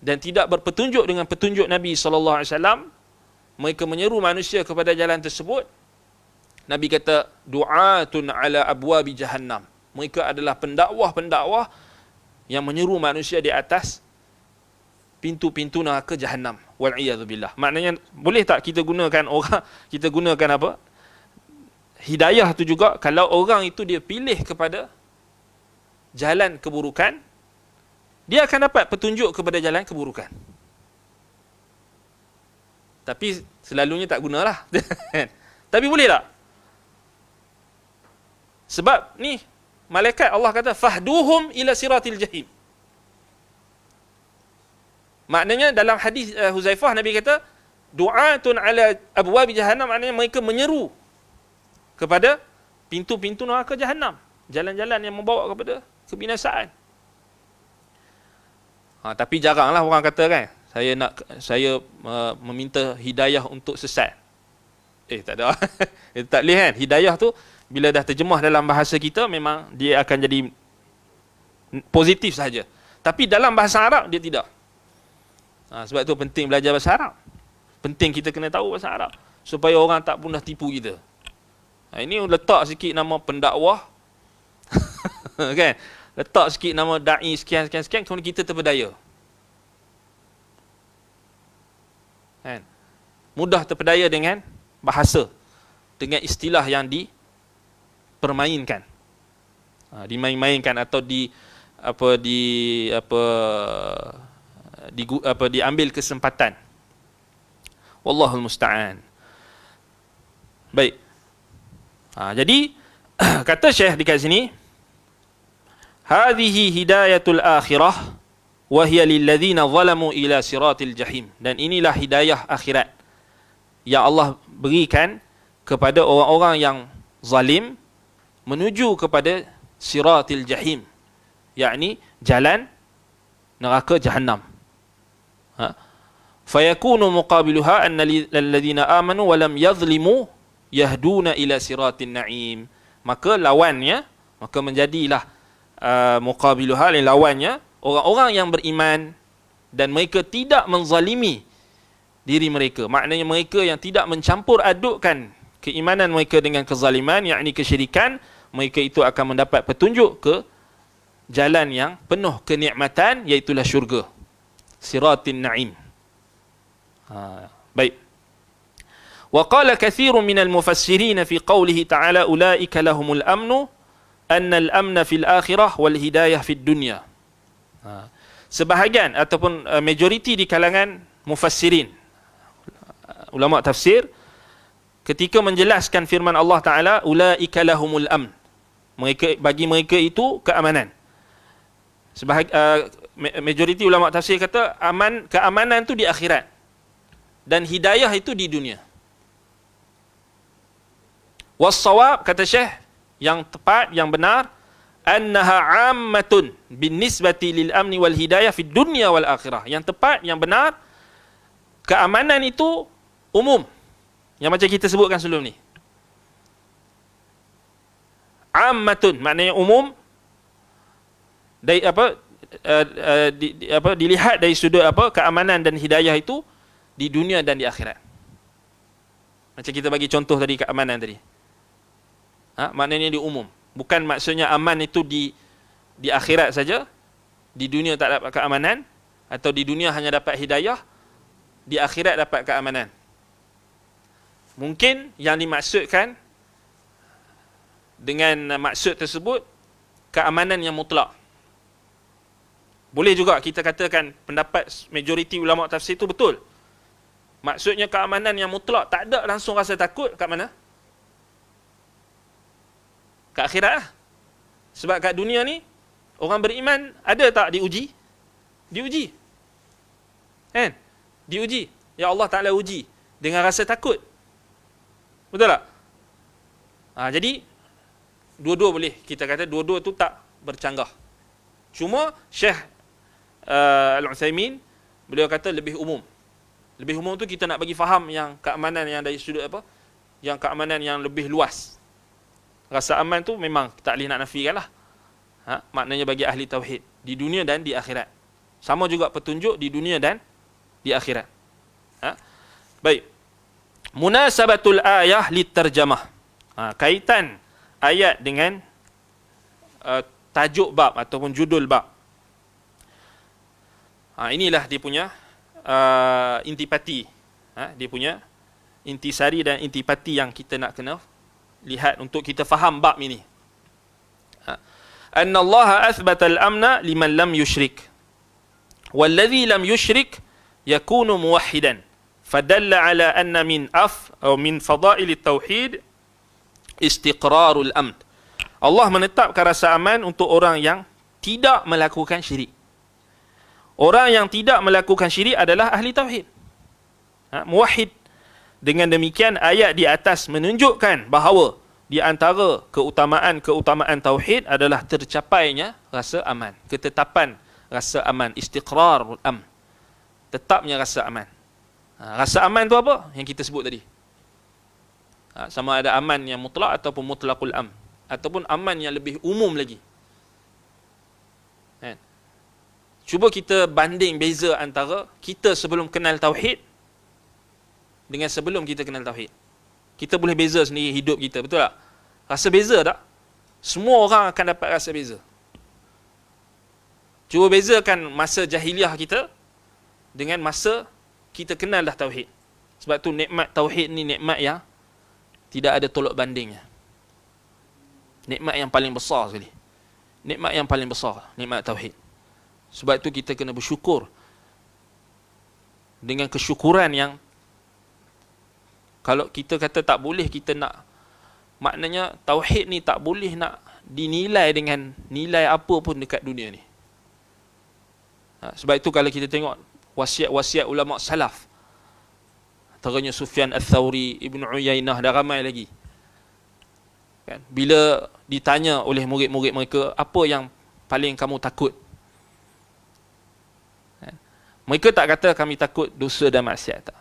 Speaker 1: dan tidak berpetunjuk dengan petunjuk Nabi SAW, mereka menyeru manusia kepada jalan tersebut. Nabi kata, du'atun ala abwabi jahannam. Mereka adalah pendakwah-pendakwah yang menyeru manusia di atas pintu-pintu neraka jahannam. Wal'iyadzubillah. Maknanya, boleh tak kita gunakan apa? Hidayah tu juga, kalau orang itu dia pilih kepada jalan keburukan, dia akan dapat petunjuk kepada jalan keburukan. Tapi selalunya tak gunalah. Tapi boleh tak? Sebab ni malaikat Allah kata fahduhum ila siratil jahim. Maknanya dalam hadis Huzaifah, Nabi kata du'atun ala abwabi jahannam, maknanya mereka menyeru kepada pintu-pintu neraka jahannam, jalan-jalan yang membawa kepada kebinasaan. Tapi jaranglah orang kata kan, saya meminta hidayah untuk sesat. Tak ada. Tak boleh kan? Hidayah tu bila dah terjemah dalam bahasa kita, memang dia akan jadi positif saja. Tapi dalam bahasa Arab dia tidak. Sebab tu penting belajar bahasa Arab. Penting kita kena tahu bahasa Arab supaya orang tak mudah tipu kita. Ini letak sikit nama pendakwah kan, letak sikit nama da'i sekian, kemudian kita terpedaya kan? Mudah terpedaya dengan bahasa, dengan istilah yang dipermainkan, dimain-mainkan atau diambil kesempatan. Wallahul musta'an. Baik. Jadi kata Syekh dekat sini, hadhihi hidayatul akhirah wa hiya lil ladzina zalamu ila siratil jahim. Dan inilah hidayah akhirat yang Allah berikan kepada orang-orang yang zalim menuju kepada siratil jahim, yakni jalan neraka jahannam. Fayakunu muqabiluha anna lil ladzina amanu wa lam yadhlimu yahduna ila siratin na'im. Maka lawannya, maka menjadilah muqabiluha, lawannya, orang-orang yang beriman dan mereka tidak menzalimi diri mereka. Maknanya mereka yang tidak mencampur adukkan keimanan mereka dengan kezaliman, yakni kesyirikan, mereka itu akan mendapat petunjuk ke jalan yang penuh kenikmatan, iaitulah syurga, siratin na'im. Baik. وقال كثير من المفسرين في قوله تعالى أولئك لهم الأمن أن الأمن في الآخرة والهداية في الدنيا. Sebahagian ataupun majoriti di kalangan mufassirin, ulama tafsir, ketika menjelaskan firman Allah Ta'ala ulaika lahumul amn, bagi mereka itu keamanan. Majoriti ulama tafsir kata keamanan itu di akhirat dan hidayah itu di dunia. Was-shawab, kata Syekh, yang tepat, yang benar, annaha ammatun binisbati lil amni wal hidayah fid dunya wal akhirah. Yang tepat, yang benar, keamanan itu umum, yang macam kita sebutkan sebelum ni. Ammatun maknanya umum, dari dilihat dari sudut keamanan dan hidayah itu di dunia dan di akhirat. Macam kita bagi contoh tadi, keamanan tadi. Maknanya di umum. Bukan maksudnya aman itu di akhirat saja, di dunia tak dapat keamanan, atau di dunia hanya dapat hidayah, di akhirat dapat keamanan. Mungkin yang dimaksudkan dengan maksud tersebut keamanan yang mutlak. Boleh juga kita katakan pendapat majoriti ulama tafsir itu betul. Maksudnya keamanan yang mutlak, tak ada langsung rasa takut. Kat mana? Kat akhirat lah. Sebab kat dunia ni, orang beriman ada tak diuji? Diuji. Kan? Diuji. Ya Allah Ta'ala uji dengan rasa takut. Betul tak? Jadi, dua-dua boleh. Kita kata dua-dua tu tak bercanggah. Cuma, Syekh Al-Utsaimin, beliau kata lebih umum. Lebih umum tu kita nak bagi faham yang keamanan yang dari sudut Yang keamanan yang lebih luas. Rasa aman tu memang tak boleh nak nafikan lah. Maknanya bagi ahli tauhid di dunia dan di akhirat. Sama juga petunjuk di dunia dan di akhirat. Baik. Munasabatul ayah litarjamah. Kaitan ayat dengan tajuk bab ataupun judul bab. Inilah dia punya intipati. Dia punya intisari dan intipati yang kita nak kena lihat untuk kita faham bab ini. Anna Allah athbata al-amna liman lam yushrik. Walladhi lam yushrik yakunu muwahhidan. Fadalla ala anna min fadail at-tauhid istiqrarul amn. Allah menetapkan rasa aman untuk orang yang tidak melakukan syirik. Orang yang tidak melakukan syirik adalah ahli tauhid. Muwahhid. Dengan demikian ayat di atas menunjukkan bahawa di antara keutamaan tauhid adalah tercapainya rasa aman, ketetapan rasa aman, istiqrarul amn. Tetapnya rasa aman. Rasa aman tu apa? Yang kita sebut tadi. Sama ada aman yang mutlak ataupun mutlaqul amn, ataupun aman yang lebih umum lagi. Cuba kita banding beza antara kita sebelum kenal tauhid dengan sebelum kita kenal tauhid. Kita boleh beza sendiri hidup kita, betul tak? Rasa beza tak? Semua orang akan dapat rasa beza. Cuba bezakan masa jahiliah kita dengan masa kita kenal dah tauhid. Sebab tu nikmat tauhid ni nikmat yang tidak ada tolak bandingnya. Nikmat yang paling besar sekali. Nikmat yang paling besar, nikmat tauhid. Sebab tu kita kena bersyukur dengan kesyukuran yang kalau kita kata tak boleh kita nak, maknanya tauhid ni tak boleh nak dinilai dengan nilai apa pun dekat dunia ni. Sebab itu kalau kita tengok wasiat-wasiat ulama salaf, antaranya Sufyan Ats-Tsauri, Ibn Uyainah dan ramai lagi, kan, bila ditanya oleh murid-murid mereka, apa yang paling kamu takut? Mereka tak kata kami takut dosa dan maksiat, tak.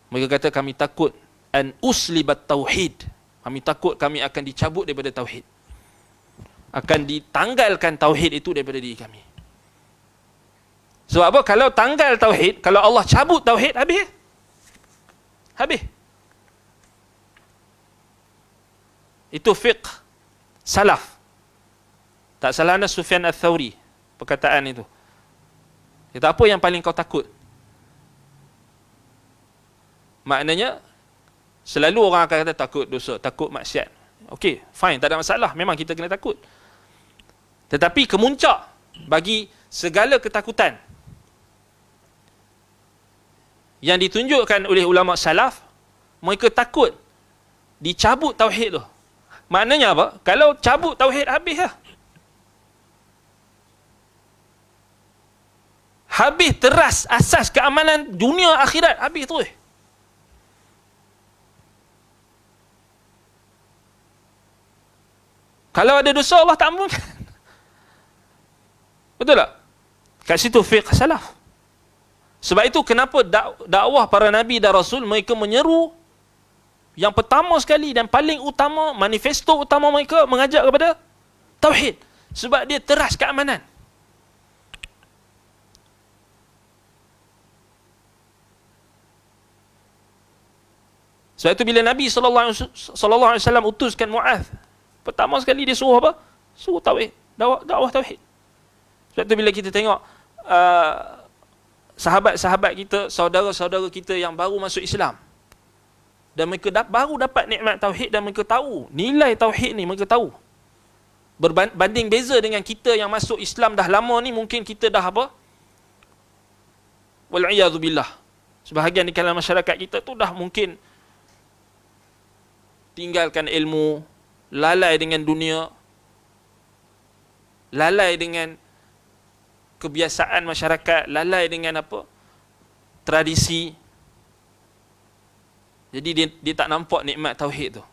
Speaker 1: Mereka kata kami takut an uslibat tauhid. Kami takut kami akan dicabut daripada tauhid. Akan ditanggalkan tauhid itu daripada diri kami. Sebab apa? Kalau tanggal tauhid, kalau Allah cabut tauhid, habis. Habis. Itu fiqh salaf. Tak salah anda Sufyan Ats-Tsauri perkataan itu. Kata, apa yang paling kau takut? Maknanya selalu orang akan kata takut dosa, takut maksiat. Okey, fine, tak ada masalah. Memang kita kena takut. Tetapi kemuncak bagi segala ketakutan yang ditunjukkan oleh ulama salaf, mereka takut dicabut tauhid tu. Maknanya apa? Kalau cabut tauhid, habis lah. Habis teras asas keamanan dunia akhirat, habis terus. Kalau ada dosa, Allah tak ampunkan. Betul tak? Kat situ fiqh salaf. Sebab itu kenapa dakwah para nabi dan rasul, mereka menyeru yang pertama sekali dan paling utama, manifesto utama mereka mengajak kepada tauhid. Sebab dia teras keamanan. Sebab itu bila Nabi SAW utuskan Mu'adh, pertama sekali dia suruh apa? Suruh tauhid, dakwah tauhid. Sebab itu bila kita tengok sahabat-sahabat kita, saudara-saudara kita yang baru masuk Islam, dan mereka baru dapat nikmat tauhid, dan mereka tahu nilai tauhid ni, mereka tahu. Berbanding beza dengan kita yang masuk Islam dah lama ni, mungkin kita dah apa? Wal'iyadzubillah. Sebahagian di kalangan masyarakat kita tu dah mungkin tinggalkan ilmu, lalai dengan dunia, lalai dengan kebiasaan masyarakat, lalai dengan apa? Tradisi. Jadi dia tak nampak nikmat tauhid tu.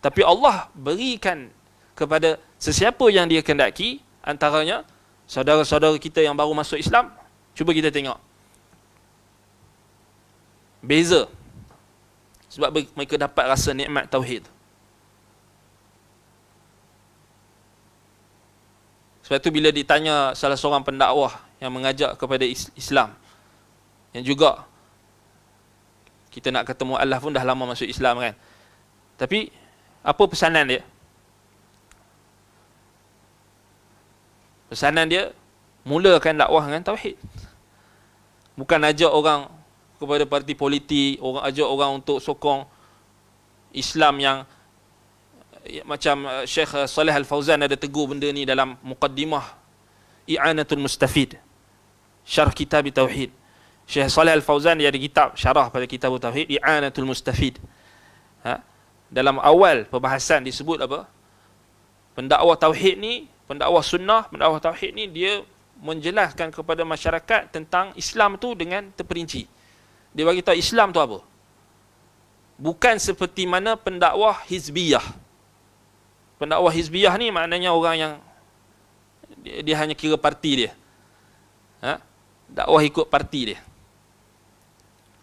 Speaker 1: Tapi Allah berikan kepada sesiapa yang dia kehendaki, antaranya saudara-saudara kita yang baru masuk Islam. Cuba kita tengok beza. Sebab mereka dapat rasa nikmat tauhid. Sebab tu bila ditanya salah seorang pendakwah yang mengajak kepada Islam, yang juga kita nak kata mu'allaf pun dah lama masuk Islam kan, tapi apa pesanan dia? Pesanan dia, mulakan dakwah dengan tauhid. Bukan ajak orang kepada parti politik, ajak orang untuk sokong Islam yang macam Syekh Saleh Al-Fauzan ada tegur benda ni dalam muqaddimah I'anatul Mustafid, syarh kitab tauhid. Syekh Saleh Al-Fauzan dia ada kitab syarah pada kitab tauhid, I'anatul Mustafid. Dalam awal perbahasan disebut apa? Pendakwah tauhid ni, pendakwah sunnah, pendakwah tauhid ni dia menjelaskan kepada masyarakat tentang Islam tu dengan terperinci. Dia bagi tahu Islam tu apa. Bukan seperti mana pendakwah hizbiyah. Pendakwah hizbiyah ni maknanya orang yang dia hanya kira parti dia. Dakwah ikut parti dia.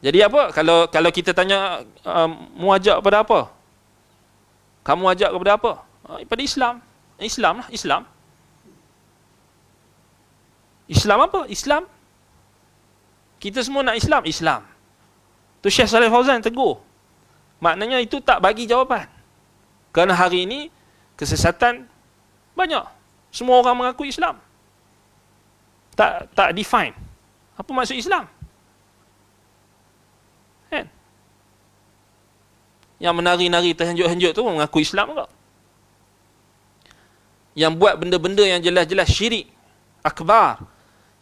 Speaker 1: Jadi apa? Kalau kita tanya mu ajak kepada apa? Kamu ajak kepada apa? Pada Islam. Islam lah, Islam. Islam apa? Islam. Kita semua nak Islam, Islam. Tu Syekh Saleh Fauzan tegur. Maknanya itu tak bagi jawapan. Kerana hari ini kesesatan banyak. Semua orang mengaku Islam. Tak define. Apa maksud Islam? Kan? Yang menari-nari terhenjuk-henjuk tu mengaku Islam juga. Yang buat benda-benda yang jelas-jelas syirik akbar,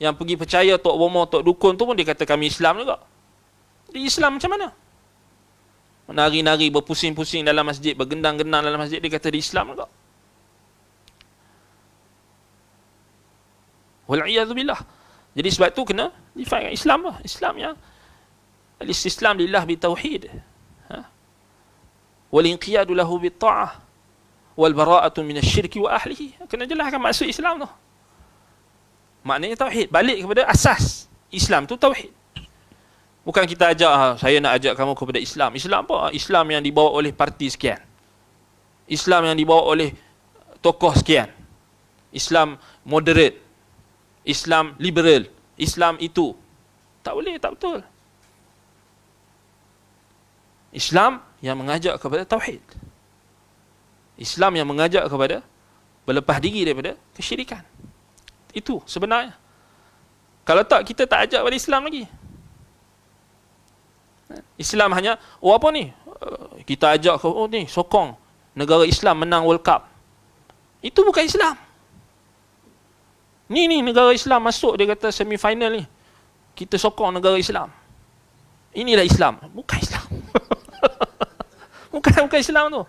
Speaker 1: yang pergi percaya tok bomo, tok dukun tu pun dia kata kami Islam juga. Jadi Islam macam mana? Menari-nari, berpusing-pusing dalam masjid, bergendang-gendang dalam masjid, dia kata dia Islam juga. Wal'iyadzubillah. Jadi sebab tu kena define Islam lah. Islam yang al-istislam lillah bitauhid. Wal-inqiyadu lahu bitta'ah. Wal-bara'atu minasyirki wa ahlihi. Kena jelaskan maksud Islam tu. Maknanya tauhid. Balik kepada asas. Islam tu tauhid. Bukan kita ajak, saya nak ajak kamu kepada Islam. Islam apa? Islam yang dibawa oleh parti sekian. Islam yang dibawa oleh tokoh sekian. Islam moderate. Islam liberal. Islam itu. Tak boleh, tak betul. Islam yang mengajak kepada tauhid. Islam yang mengajak kepada berlepas diri daripada kesyirikan. Itu sebenarnya. Kalau tak, kita tak ajak pada Islam lagi. Islam hanya, apa ni? Kita ajak ke, ni, sokong negara Islam menang World Cup. Itu bukan Islam. Ni negara Islam masuk, dia kata semi-final ni. Kita sokong negara Islam. Inilah Islam. Bukan Islam. bukan Islam tu.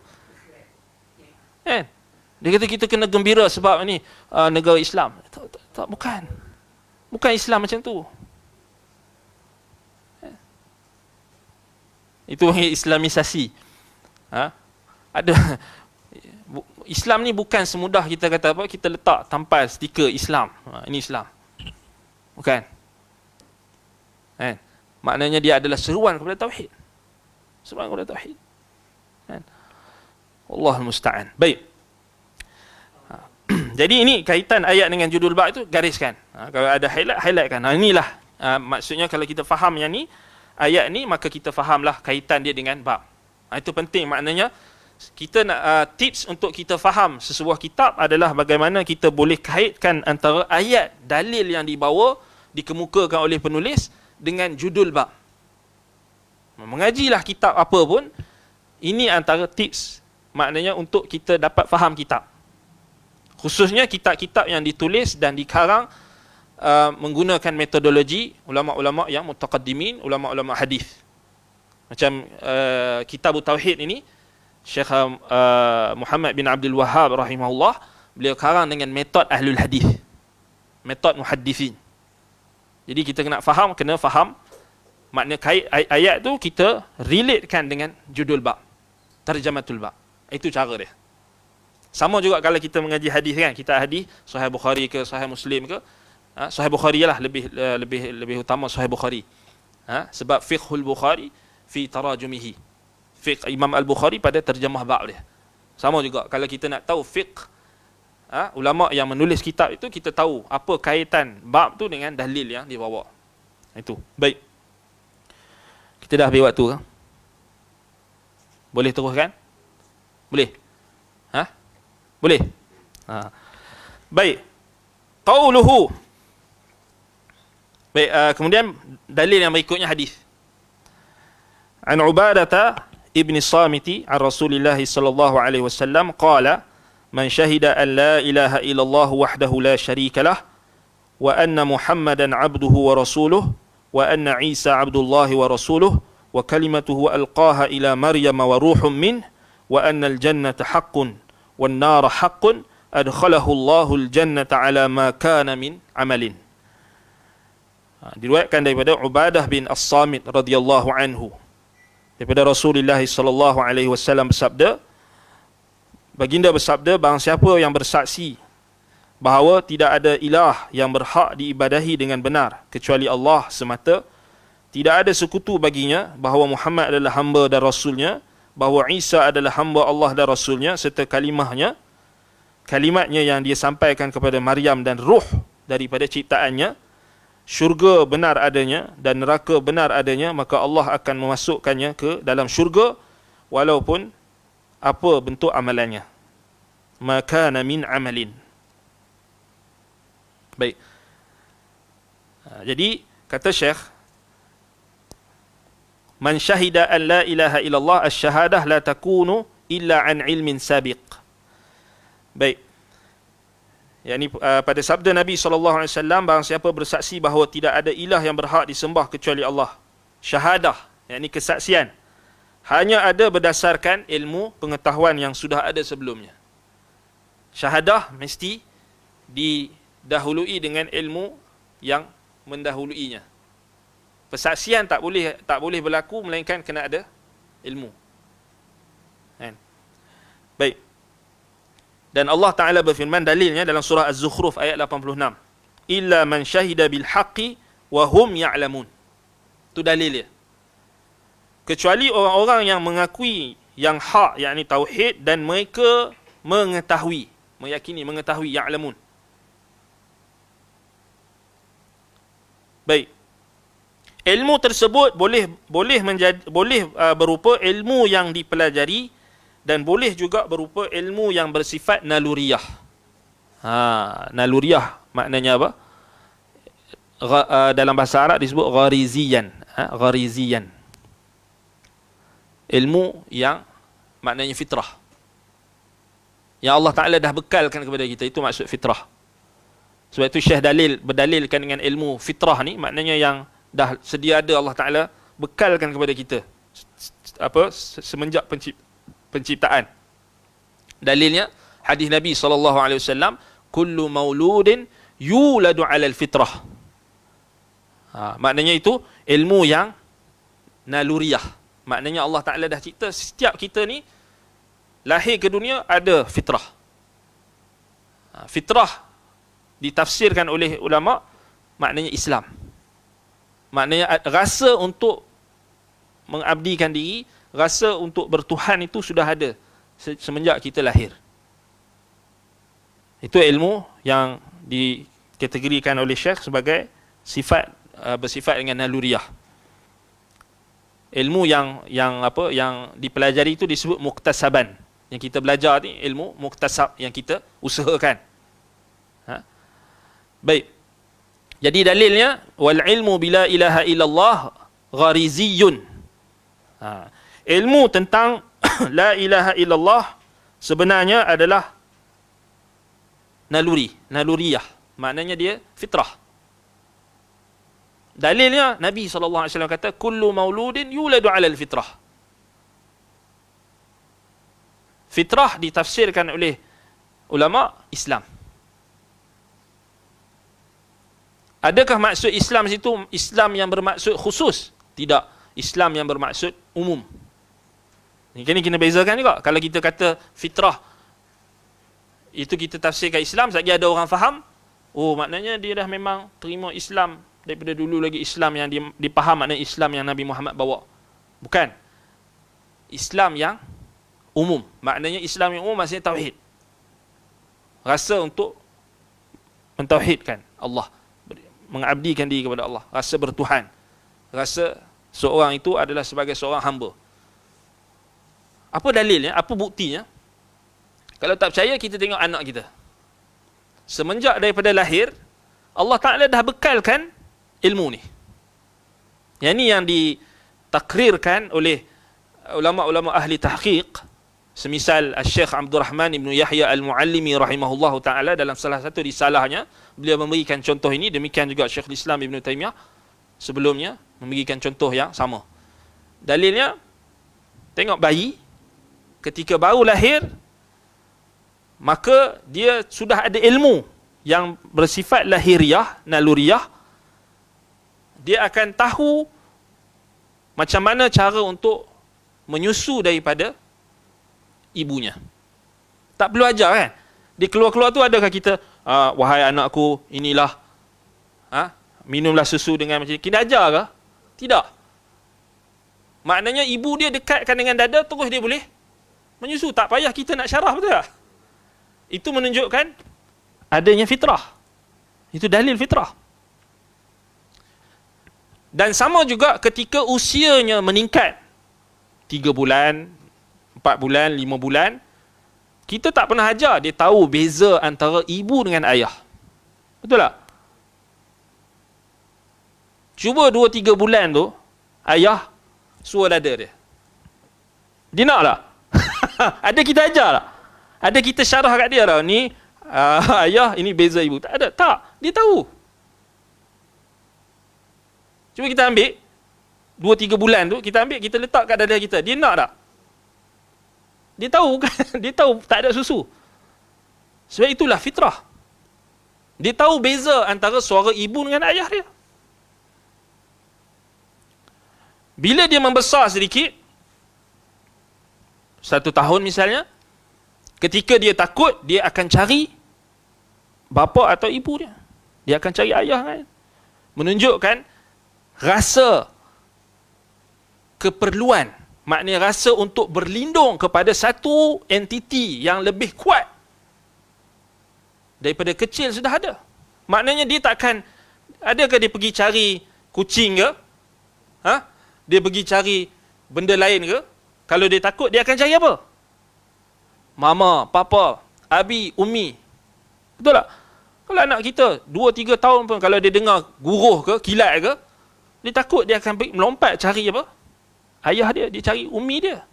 Speaker 1: Kan? Dia kata kita kena gembira sebab ni negara Islam. Tak, bukan. Bukan Islam macam tu. Itu Islamisasi. Ada Islam ni bukan semudah kita kata apa, kita letak tampal stiker Islam. Ini Islam. Bukan. Kan? Maknanya dia adalah seruan kepada tauhid. Seruan kepada tauhid. Kan? Allahul musta'an. Baik. Jadi ini kaitan ayat dengan judul bab itu, gariskan. Kalau ada highlightkan. Inilah maksudnya kalau kita faham yang ni, ayat ni, maka kita fahamlah kaitan dia dengan bab. Itu penting. Maknanya kita nak tips untuk kita faham sesebuah kitab adalah bagaimana kita boleh kaitkan antara ayat, dalil yang dibawa, dikemukakan oleh penulis dengan judul bab. Mengajilah kitab apa pun, ini antara tips. Maknanya untuk kita dapat faham kitab. Khususnya kitab-kitab yang ditulis dan dikarang menggunakan metodologi ulama-ulama yang mutaqaddimin, ulama-ulama hadis. Macam kitab Tauhid ini, Syekh Muhammad bin Abdul Wahhab rahimahullah, beliau karang dengan metod ahlul hadis, metod muhaddisin. Jadi kita kena faham makna ayat tu, kita relatekan dengan judul bab, tarjamatul bab. Itu cara dia. Sama juga kalau kita mengaji hadis kan, kita hadis Sahih Bukhari ke Sahih Muslim ke, Sahih Bukhari lah lebih utama Sahih Bukhari. Sebab fiqhul Bukhari fi tarajumihi. Fiqh Imam Al-Bukhari pada terjemah bab dia. Sama juga kalau kita nak tahu fiqh ulama yang menulis kitab itu, kita tahu apa kaitan bab tu dengan dalil yang dibawa. Itu. Baik. Kita dah habis waktu ke? Boleh teruskan? Boleh? Boleh? Baik. Qauluhu. Baik, kemudian dalil yang berikutnya hadis. An Ubadata ibn Samiti an Rasulillah sallallahu alaihi wasallam qala man syahida an la ilaha illallah wahdahu la syarika lah wa anna Muhammadan abduhu wa rasuluh wa anna Isa abdullah wa rasuluh wa kalimatuhu alqaha ila Maryam wa ruhum min wa anna al-jannata haqqun wan nara haqqun adkhalahu Allahu al-jannata ala ma kana min amalin. Diriwayatkan daripada Ubadah bin As-Samit radhiyallahu anhu, daripada Rasulullah sallallahu alaihi wasallam bersabda, baginda bersabda, barang siapa yang bersaksi bahawa tidak ada ilah yang berhak diibadahi dengan benar kecuali Allah semata, tidak ada sekutu baginya, bahawa Muhammad adalah hamba dan rasulnya, bahawa Isa adalah hamba Allah dan rasulnya, serta kalimatnya yang dia sampaikan kepada Maryam dan ruh daripada ciptaannya, syurga benar adanya dan neraka benar adanya, maka Allah akan memasukkannya ke dalam syurga walaupun apa bentuk amalannya. Maka min amalin. Baik. Jadi kata Syekh, man syahida an la ilaha illallah, asy-syahadah la takunu illa an ilmin sabiq. Baik. yakni pada sabda Nabi SAW, barang siapa bersaksi bahawa tidak ada ilah yang berhak disembah kecuali Allah, syahadah, yakni kesaksian, hanya ada berdasarkan ilmu pengetahuan yang sudah ada sebelumnya. Syahadah mesti didahului dengan ilmu yang mendahuluinya. Persaksian tak boleh berlaku melainkan kena ada ilmu. Kan? Baik. Dan Allah Ta'ala berfirman, dalilnya dalam surah Az-Zukhruf ayat 86. Illa man syahida bil haqqi wa hum ya'lamun. Itu dalil dia. Kecuali orang-orang yang mengakui yang hak, yakni tauhid, dan mereka mengetahui, meyakini, mengetahui, ya'lamun. Baik. Ilmu tersebut boleh berupa ilmu yang dipelajari, dan boleh juga berupa ilmu yang bersifat naluriyah. Naluriyah maknanya apa? Dalam bahasa Arab disebut ghariziyan. Ghariziyan. Ilmu yang maknanya fitrah. Yang Allah Ta'ala dah bekalkan kepada kita, itu maksud fitrah. Sebab itu Syekh berdalilkan dengan ilmu fitrah ni, maknanya yang dah sedia ada Allah Ta'ala bekalkan kepada kita semenjak penciptaan. Dalilnya hadis Nabi SAW, kullu mauludin yuladu alal fitrah. Maknanya itu ilmu yang naluriyah. Maknanya Allah Ta'ala dah cipta setiap kita ni lahir ke dunia ada fitrah. Fitrah ditafsirkan oleh ulama maknanya Islam. Maknanya rasa untuk mengabdikan diri, rasa untuk bertuhan itu sudah ada semenjak kita lahir. Itu ilmu yang dikategorikan oleh Syekh sebagai bersifat dengan naluriyah. Ilmu yang dipelajari itu disebut muktasaban. Yang kita belajar ni ilmu muktasab, yang kita usahakan. Baik. Jadi dalilnya wal ilmu bila ilaha illallah ghariziyun. Ilmu tentang la ilaha illallah sebenarnya adalah naluriyah. Maknanya dia fitrah. Dalilnya Nabi SAW kata kullu mauludin yuladu alal fitrah. Fitrah ditafsirkan oleh ulama Islam. Adakah maksud Islam situ Islam yang bermaksud khusus? Tidak. Islam yang bermaksud umum. Ini kena bezakan juga. Kalau kita kata fitrah, itu kita tafsirkan Islam, sekali ada orang faham, oh maknanya dia dah memang terima Islam daripada dulu lagi, Islam yang dipaham maknanya Islam yang Nabi Muhammad bawa. Bukan. Islam yang umum. Maknanya Islam yang umum maksudnya tauhid. rasa untuk mentauhidkan Allah, mengabdikan diri kepada Allah, rasa bertuhan, rasa seorang itu adalah sebagai seorang hamba. Apa dalilnya? Apa buktinya? Kalau tak percaya, kita tengok anak kita. Semenjak daripada lahir, Allah Ta'ala dah bekalkan ilmu ni. Yang ni yang ditakrirkan oleh ulama-ulama ahli tahqiq, semisal Syekh Abdul Rahman ibn Yahya al-Muallimi rahimahullahu ta'ala, dalam salah satu risalahnya, beliau memberikan contoh ini. Demikian juga Syekh Islam Ibn Taymiyah sebelumnya memberikan contoh yang sama. Dalilnya, tengok bayi, ketika baru lahir, maka dia sudah ada ilmu yang bersifat lahiriah, naluriah. Dia akan tahu macam mana cara untuk menyusu daripada ibunya. Tak perlu ajar kan? Dia keluar-keluar tu, adakah kita, wahai anakku, inilah, minumlah susu dengan macam ni. Kita ajar ke? Tidak. Maknanya ibu dia dekatkan dengan dada, terus dia boleh menyusu. Tak payah kita nak syarah, betul tak? Itu menunjukkan adanya fitrah. Itu dalil fitrah. Dan sama juga ketika usianya meningkat, 3 bulan, 4 bulan, 5 bulan, kita tak pernah ajar dia tahu beza antara ibu dengan ayah. Betul tak? Cuba 2-3 bulan tu, ayah suruh dada dia. Dia nak tak? Ada kita ajar tak? Ada kita syarah kat dia tak? Ni ayah, ini beza ibu. Tak ada. Tak. Dia tahu. Cuba kita ambil 2-3 bulan tu, kita ambil, kita letak kat dada kita. Dia nak tak? Dia tahu kan? Dia tahu tak ada susu. Sebab itulah fitrah. Dia tahu beza antara suara ibu dengan ayah dia. Bila dia membesar sedikit, 1 tahun misalnya, ketika dia takut, dia akan cari bapa atau ibu dia. Dia akan cari ayah kan. Menunjukkan rasa keperluan. Maknanya rasa untuk berlindung kepada satu entiti yang lebih kuat. Daripada kecil sudah ada. Maknanya dia takkan, adakah dia pergi cari kucing ke? Dia pergi cari benda lain ke? Kalau dia takut, dia akan cari apa? Mama, papa, abi, umi. Betul tak? Kalau anak kita 2-3 tahun pun, kalau dia dengar guruh ke, kilat ke, dia takut, dia akan melompat cari apa? Ayah dia, dia cari umi dia.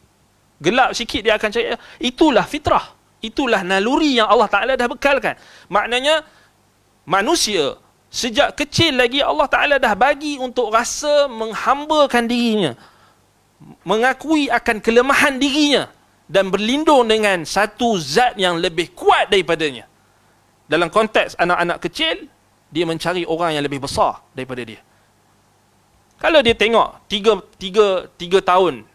Speaker 1: Gelap sikit, dia akan cari ayah. Itulah fitrah. Itulah naluri yang Allah Ta'ala dah bekalkan. Maknanya, manusia, sejak kecil lagi Allah Ta'ala dah bagi untuk rasa menghambakan dirinya. Mengakui akan kelemahan dirinya. Dan berlindung dengan satu zat yang lebih kuat daripadanya. Dalam konteks anak-anak kecil, dia mencari orang yang lebih besar daripada dia. Kalau dia tengok 3 tahun,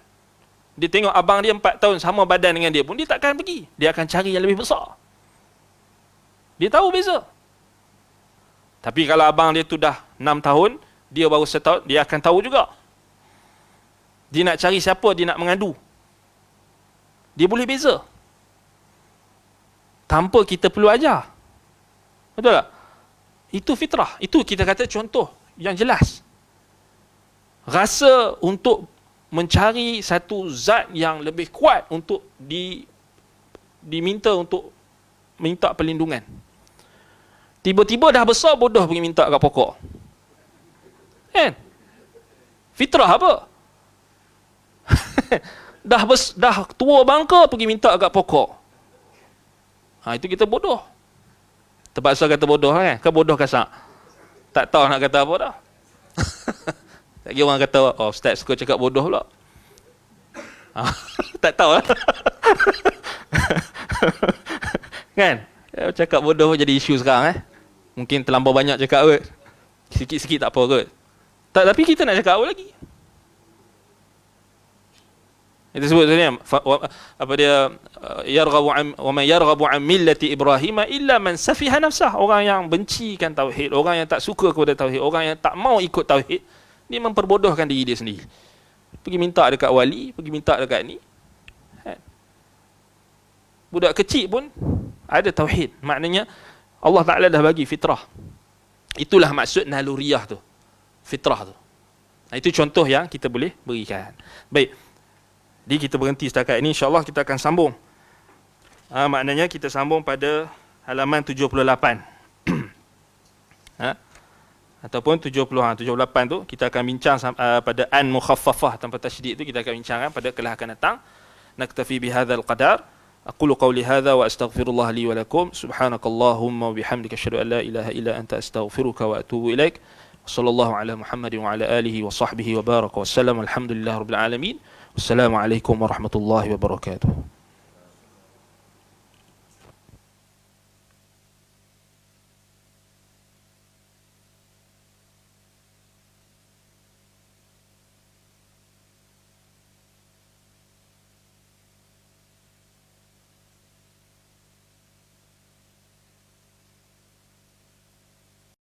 Speaker 1: dia tengok abang dia 4 tahun sama badan dengan dia pun, dia takkan pergi. Dia akan cari yang lebih besar. Dia tahu beza. Tapi kalau abang dia tu dah 6 tahun, dia baru 1 tahun, dia akan tahu juga. Dia nak cari siapa dia nak mengadu. Dia boleh beza. Tanpa kita perlu ajar. Betul tak? Itu fitrah. Itu kita kata contoh yang jelas. Rasa untuk mencari satu zat yang lebih kuat untuk diminta untuk minta perlindungan. Tiba-tiba dah besar, bodoh pergi minta kat pokok. Kan? Fitrah apa? dah tua bangka pergi minta kat pokok. Itu kita bodoh. Terpaksa kata bodoh kan? Kan bodoh kasar. Tak tahu nak kata apa dah. Tak kira orang kata, oh ustaz suka cakap bodoh pula. Tak tahu lah. Kan? Cakap bodoh jadi isu sekarang. Mungkin terlampau banyak cakap kot. Sikit-sikit tak apa kot. Tapi kita nak cakap apa lagi? Itu sebut sebenarnya apa dia, yarghabu wa man yarghabu an millati Ibrahim illa man safiha nafsah. Orang yang bencikan tauhid, orang yang tak suka kepada tauhid, orang yang tak mau ikut tauhid, dia memperbodohkan diri dia sendiri. Pergi minta dekat wali, pergi minta dekat ni. Budak kecil pun ada tauhid. Maknanya Allah Ta'ala dah bagi fitrah. Itulah maksud naluriyah tu, fitrah tu. Itu contoh yang kita boleh berikan. Baik, jadi kita berhenti setakat ini. InsyaAllah kita akan sambung. Maknanya kita sambung pada halaman 78. Ataupun 78 tu kita akan bincang pada an mukhaffafah tanpa tasydid tu kita akan bincangkan pada kelas akan datang. Naktafi bihadzal qadar. Aqulu qawli hadza wa astaghfirullah li wa lakum. Subhanakallahumma wa bihamdika asyhadu an la ilaha illa anta astaghfiruka wa atubu ilaik. Sallallahu ala Muhammadin wa ala alihi wa sahbihi wa baraka wa sallam. Alhamdulillah rabbil alamin. Wassalamu alaikum warahmatullahi wabarakatuh.